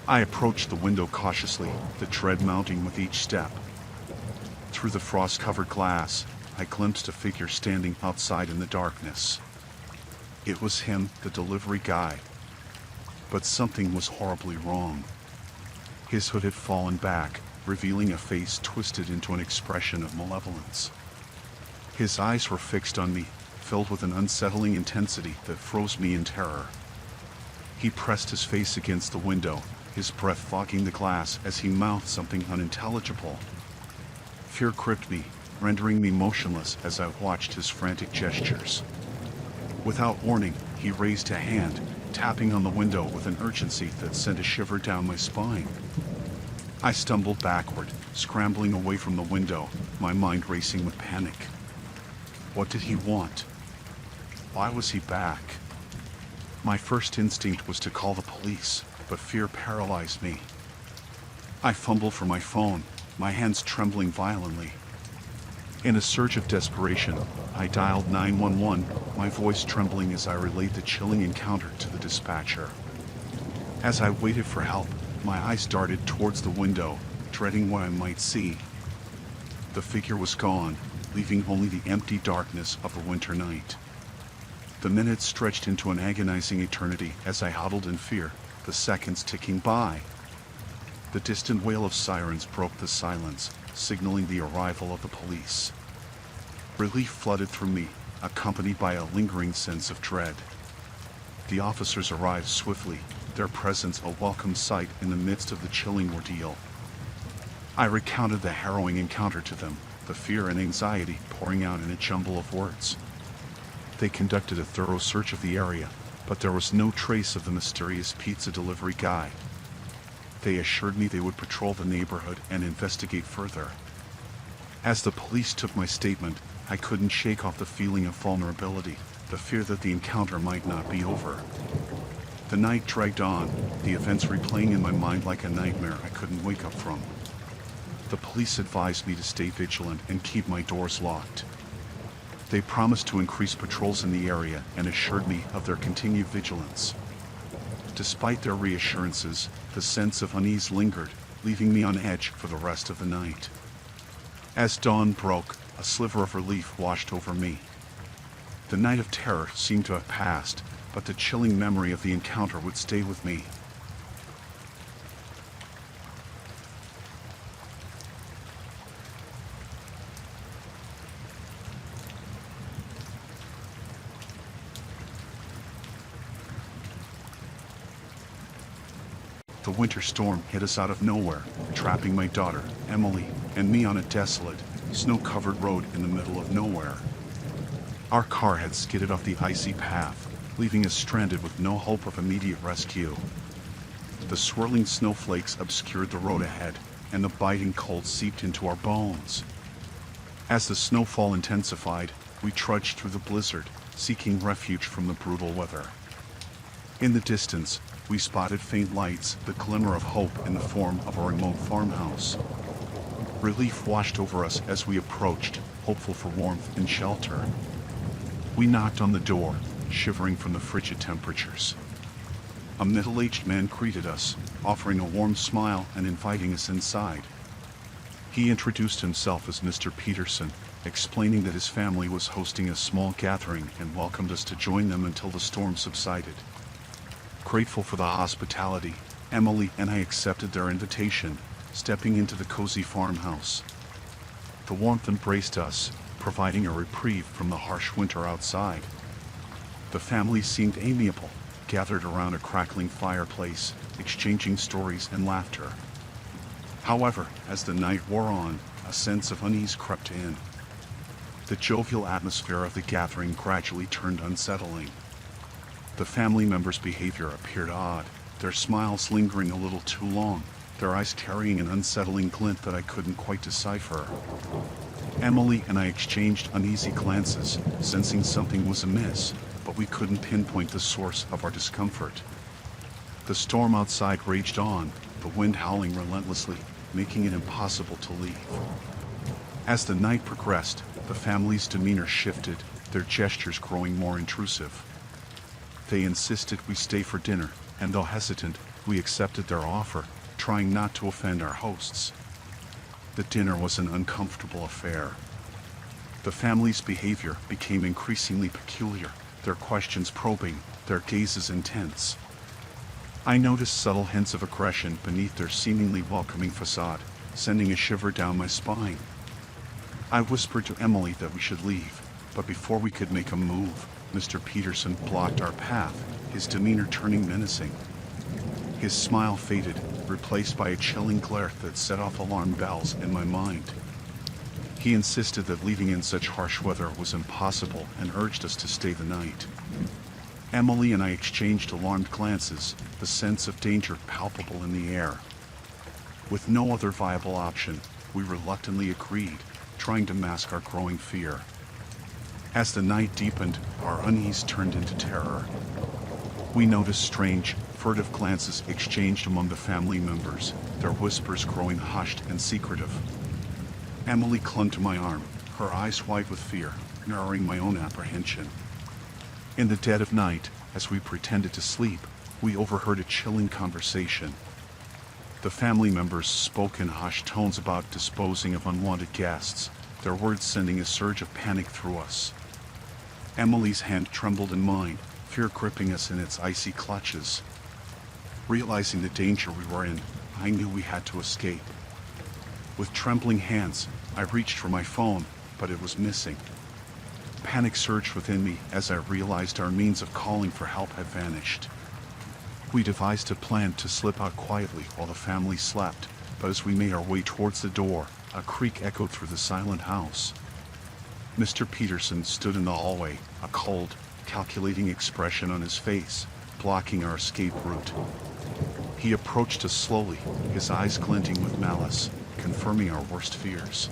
I approached the window cautiously, the dread mounting with each step. Through the frost-covered glass, I glimpsed a figure standing outside in the darkness. It was him, the delivery guy. But something was horribly wrong. His hood had fallen back, revealing a face twisted into an expression of malevolence. His eyes were fixed on me, filled with an unsettling intensity that froze me in terror. He pressed his face against the window, his breath fogging the glass as he mouthed something unintelligible. Fear gripped me, rendering me motionless as I watched his frantic gestures. Without warning, he raised a hand, tapping on the window with an urgency that sent a shiver down my spine. I stumbled backward, scrambling away from the window, my mind racing with panic. What did he want? Why was he back? My first instinct was to call the police, but fear paralyzed me. I fumbled for my phone, my hands trembling violently. In a surge of desperation, I dialed 911, my voice trembling as I relayed the chilling encounter to the dispatcher. As I waited for help, my eyes darted towards the window, dreading what I might see. The figure was gone, leaving only the empty darkness of a winter night. The minutes stretched into an agonizing eternity as I huddled in fear, the seconds ticking by. The distant wail of sirens broke the silence, signaling the arrival of the police. Relief flooded through me, accompanied by a lingering sense of dread. The officers arrived swiftly, their presence a welcome sight in the midst of the chilling ordeal. I recounted the harrowing encounter to them, the fear and anxiety pouring out in a jumble of words. They conducted a thorough search of the area, but there was no trace of the mysterious pizza delivery guy. They assured me they would patrol the neighborhood and investigate further. As the police took my statement, I couldn't shake off the feeling of vulnerability, the fear that the encounter might not be over. The night dragged on, the events replaying in my mind like a nightmare I couldn't wake up from. The police advised me to stay vigilant and keep my doors locked. They promised to increase patrols in the area and assured me of their continued vigilance. Despite their reassurances, the sense of unease lingered, leaving me on edge for the rest of the night. As dawn broke, a sliver of relief washed over me. The night of terror seemed to have passed, but the chilling memory of the encounter would stay with me. The winter storm hit us out of nowhere, trapping my daughter, Emily, and me on a desolate, snow-covered road in the middle of nowhere. Our car had skidded off the icy path, leaving us stranded with no hope of immediate rescue. The swirling snowflakes obscured the road ahead, and the biting cold seeped into our bones. As the snowfall intensified, we trudged through the blizzard, seeking refuge from the brutal weather. In the distance, we spotted faint lights, the glimmer of hope in the form of a remote farmhouse. Relief washed over us as we approached, hopeful for warmth and shelter. We knocked on the door, shivering from the frigid temperatures. A middle-aged man greeted us, offering a warm smile and inviting us inside. He introduced himself as Mr. Peterson, explaining that his family was hosting a small gathering and welcomed us to join them until the storm subsided. Grateful for the hospitality, Emily and I accepted their invitation, stepping into the cozy farmhouse. The warmth embraced us, providing a reprieve from the harsh winter outside. The family seemed amiable, gathered around a crackling fireplace, exchanging stories and laughter. However, as the night wore on, a sense of unease crept in. The jovial atmosphere of the gathering gradually turned unsettling. The family members' behavior appeared odd, their smiles lingering a little too long, their eyes carrying an unsettling glint that I couldn't quite decipher. Emily and I exchanged uneasy glances, sensing something was amiss, but we couldn't pinpoint the source of our discomfort. The storm outside raged on, the wind howling relentlessly, making it impossible to leave. As the night progressed, the family's demeanor shifted, their gestures growing more intrusive. They insisted we stay for dinner, and though hesitant, we accepted their offer, trying not to offend our hosts. The dinner was an uncomfortable affair. The family's behavior became increasingly peculiar, their questions probing, their gazes intense. I noticed subtle hints of aggression beneath their seemingly welcoming facade, sending a shiver down my spine. I whispered to Emily that we should leave, but before we could make a move, Mr. Peterson blocked our path, his demeanor turning menacing. His smile faded, replaced by a chilling glare that set off alarm bells in my mind. He insisted that leaving in such harsh weather was impossible and urged us to stay the night. Emily and I exchanged alarmed glances, the sense of danger palpable in the air. With no other viable option, we reluctantly agreed, trying to mask our growing fear. As the night deepened, our unease turned into terror. We noticed strange, furtive glances exchanged among the family members, their whispers growing hushed and secretive. Emily clung to my arm, her eyes wide with fear, mirroring my own apprehension. In the dead of night, as we pretended to sleep, we overheard a chilling conversation. The family members spoke in hushed tones about disposing of unwanted guests, their words sending a surge of panic through us. Emily's hand trembled in mine, fear gripping us in its icy clutches. Realizing the danger we were in, I knew we had to escape. With trembling hands, I reached for my phone, but it was missing. Panic surged within me as I realized our means of calling for help had vanished. We devised a plan to slip out quietly while the family slept, but as we made our way towards the door, a creak echoed through the silent house. Mr. Peterson stood in the hallway, a cold, calculating expression on his face, blocking our escape route. He approached us slowly, his eyes glinting with malice, confirming our worst fears.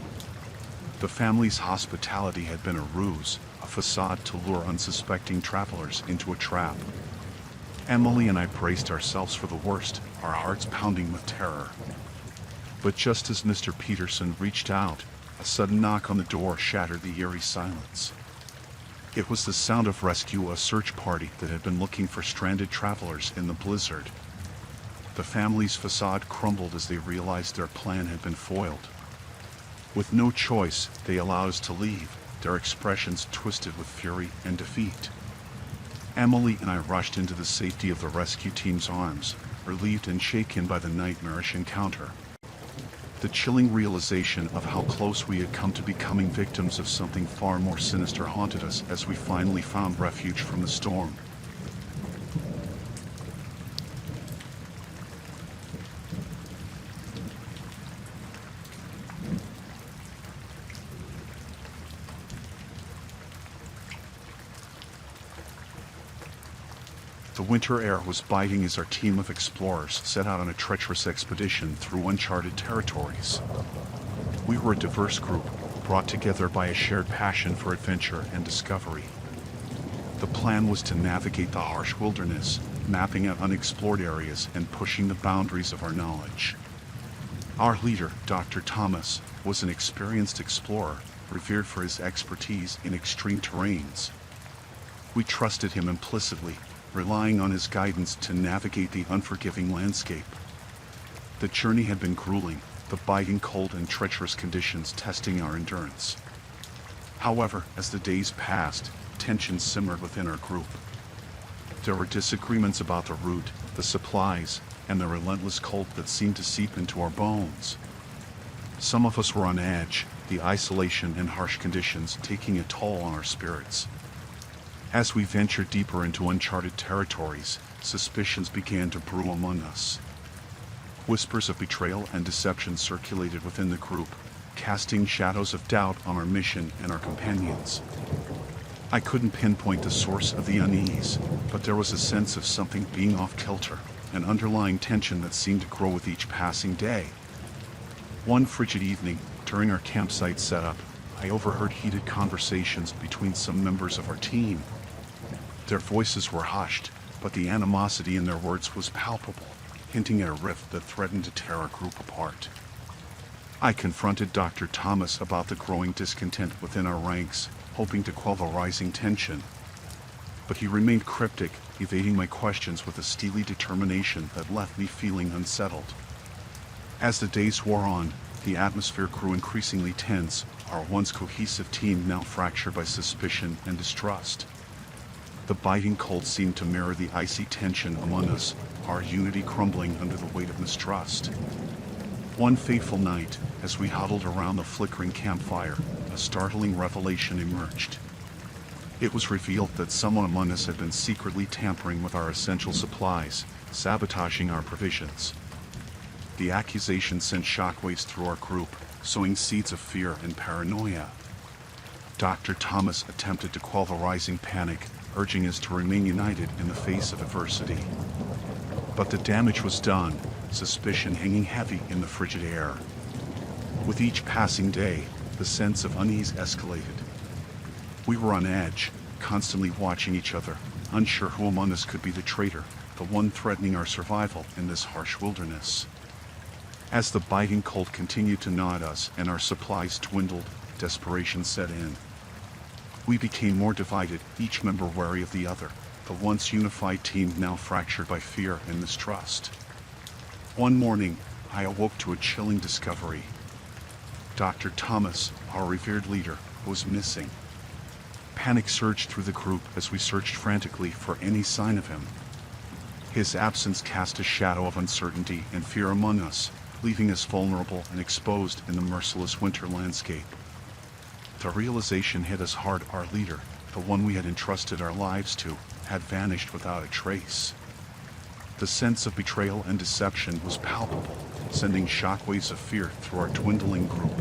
The family's hospitality had been a ruse, a facade to lure unsuspecting travelers into a trap. Emily and I braced ourselves for the worst, our hearts pounding with terror. But just as Mr. Peterson reached out, a sudden knock on the door shattered the eerie silence. It was the sound of rescue, a search party that had been looking for stranded travelers in the blizzard. The family's facade crumbled as they realized their plan had been foiled. With no choice, they allowed us to leave, their expressions twisted with fury and defeat. Emily and I rushed into the safety of the rescue team's arms, relieved and shaken by the nightmarish encounter. The chilling realization of how close we had come to becoming victims of something far more sinister haunted us as we finally found refuge from the storm. The winter air was biting as our team of explorers set out on a treacherous expedition through uncharted territories. We were a diverse group, brought together by a shared passion for adventure and discovery. The plan was to navigate the harsh wilderness, mapping out unexplored areas and pushing the boundaries of our knowledge. Our leader, Dr. Thomas, was an experienced explorer, revered for his expertise in extreme terrains. We trusted him implicitly, relying on his guidance to navigate the unforgiving landscape. The journey had been grueling, the biting cold and treacherous conditions testing our endurance. However, as the days passed, tension simmered within our group. There were disagreements about the route, the supplies, and the relentless cold that seemed to seep into our bones. Some of us were on edge, the isolation and harsh conditions taking a toll on our spirits. As we ventured deeper into uncharted territories, suspicions began to brew among us. Whispers of betrayal and deception circulated within the group, casting shadows of doubt on our mission and our companions. I couldn't pinpoint the source of the unease, but there was a sense of something being off kilter, an underlying tension that seemed to grow with each passing day. One frigid evening, during our campsite setup, I overheard heated conversations between some members of our team. Their voices were hushed, but the animosity in their words was palpable, hinting at a rift that threatened to tear our group apart. I confronted Dr. Thomas about the growing discontent within our ranks, hoping to quell the rising tension. But he remained cryptic, evading my questions with a steely determination that left me feeling unsettled. As the days wore on, the atmosphere grew increasingly tense, our once cohesive team now fractured by suspicion and distrust. The biting cold seemed to mirror the icy tension among us, our unity crumbling under the weight of mistrust. One fateful night, as we huddled around the flickering campfire, a startling revelation emerged. It was revealed that someone among us had been secretly tampering with our essential supplies, sabotaging our provisions. The accusation sent shockwaves through our group, sowing seeds of fear and paranoia. Dr. Thomas attempted to quell the rising panic, urging us to remain united in the face of adversity. But the damage was done, suspicion hanging heavy in the frigid air. With each passing day, the sense of unease escalated. We were on edge, constantly watching each other, unsure who among us could be the traitor, the one threatening our survival in this harsh wilderness. As the biting cold continued to gnaw at us and our supplies dwindled, desperation set in. We became more divided, each member wary of the other, the once unified team now fractured by fear and mistrust. One morning, I awoke to a chilling discovery. Dr. Thomas, our revered leader, was missing. Panic surged through the group as we searched frantically for any sign of him. His absence cast a shadow of uncertainty and fear among us, leaving us vulnerable and exposed in the merciless winter landscape. The realization hit us hard. Our leader, the one we had entrusted our lives to, had vanished without a trace. The sense of betrayal and deception was palpable, sending shockwaves of fear through our dwindling group.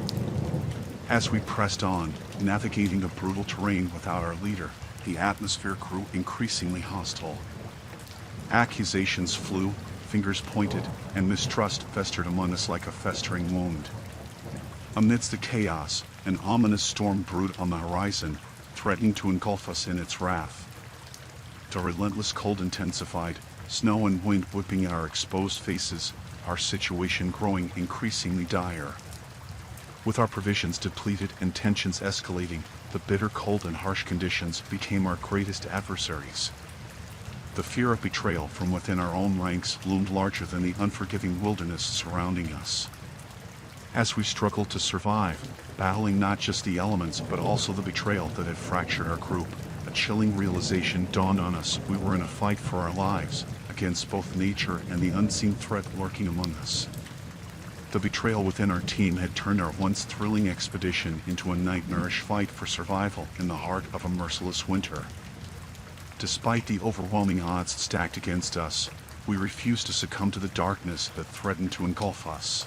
As we pressed on, navigating the brutal terrain without our leader, the atmosphere grew increasingly hostile. Accusations flew, fingers pointed, and mistrust festered among us like a festering wound. Amidst the chaos, an ominous storm brewed on the horizon, threatening to engulf us in its wrath. The relentless cold intensified, snow and wind whipping at our exposed faces, our situation growing increasingly dire. With our provisions depleted and tensions escalating, the bitter cold and harsh conditions became our greatest adversaries. The fear of betrayal from within our own ranks loomed larger than the unforgiving wilderness surrounding us. As we struggled to survive, battling not just the elements but also the betrayal that had fractured our group, a chilling realization dawned on us: we were in a fight for our lives, against both nature and the unseen threat lurking among us. The betrayal within our team had turned our once thrilling expedition into a nightmarish fight for survival in the heart of a merciless winter. Despite the overwhelming odds stacked against us, we refused to succumb to the darkness that threatened to engulf us.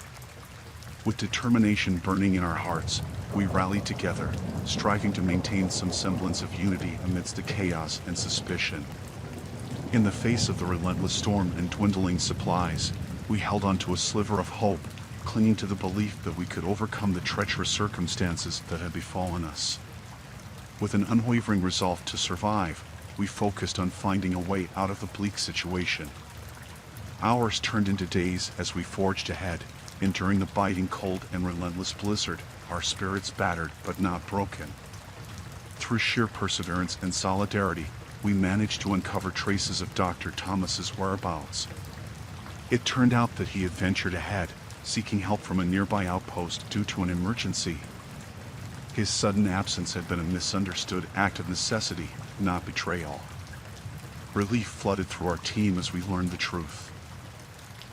With determination burning in our hearts, we rallied together, striving to maintain some semblance of unity amidst the chaos and suspicion. In the face of the relentless storm and dwindling supplies, we held on to a sliver of hope, clinging to the belief that we could overcome the treacherous circumstances that had befallen us. With an unwavering resolve to survive, we focused on finding a way out of the bleak situation. Hours turned into days as we forged ahead, enduring the biting cold and relentless blizzard, our spirits battered but not broken. Through sheer perseverance and solidarity, we managed to uncover traces of Dr. Thomas's whereabouts. It turned out that he had ventured ahead, seeking help from a nearby outpost due to an emergency. His sudden absence had been a misunderstood act of necessity, not betrayal. Relief flooded through our team as we learned the truth.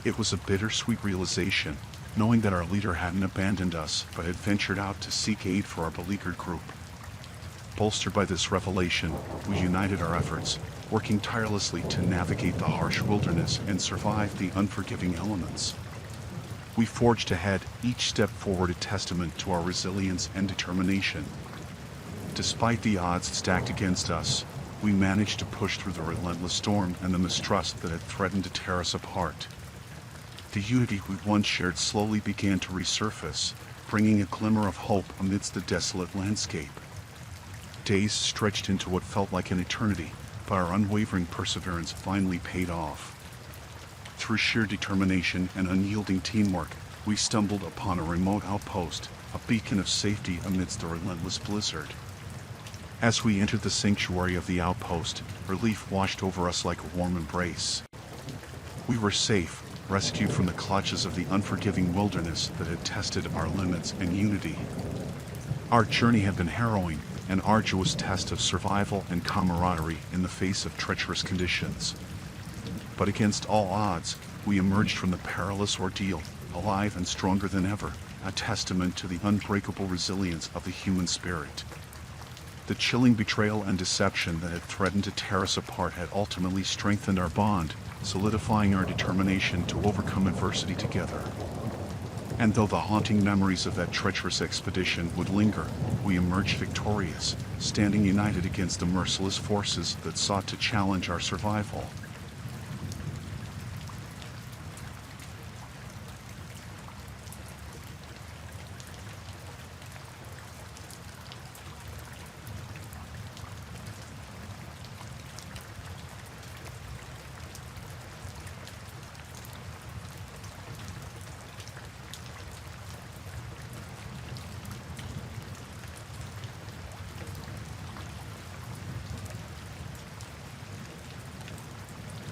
It was a bittersweet realization, knowing that our leader hadn't abandoned us but had ventured out to seek aid for our beleaguered group. Bolstered by this revelation, we united our efforts, working tirelessly to navigate the harsh wilderness and survive the unforgiving elements. We forged ahead, each step forward a testament to our resilience and determination. Despite the odds stacked against us, we managed to push through the relentless storm and the mistrust that had threatened to tear us apart. The unity we once shared slowly began to resurface, bringing a glimmer of hope amidst the desolate landscape. Days stretched into what felt like an eternity, but our unwavering perseverance finally paid off. Through sheer determination and unyielding teamwork, we stumbled upon a remote outpost, a beacon of safety amidst the relentless blizzard. As we entered the sanctuary of the outpost, relief washed over us like a warm embrace. We were safe, rescued from the clutches of the unforgiving wilderness that had tested our limits and unity. Our journey had been harrowing, an arduous test of survival and camaraderie in the face of treacherous conditions. But against all odds, we emerged from the perilous ordeal, alive and stronger than ever, a testament to the unbreakable resilience of the human spirit. The chilling betrayal and deception that had threatened to tear us apart had ultimately strengthened our bond, solidifying our determination to overcome adversity together. And though the haunting memories of that treacherous expedition would linger, we emerged victorious, standing united against the merciless forces that sought to challenge our survival.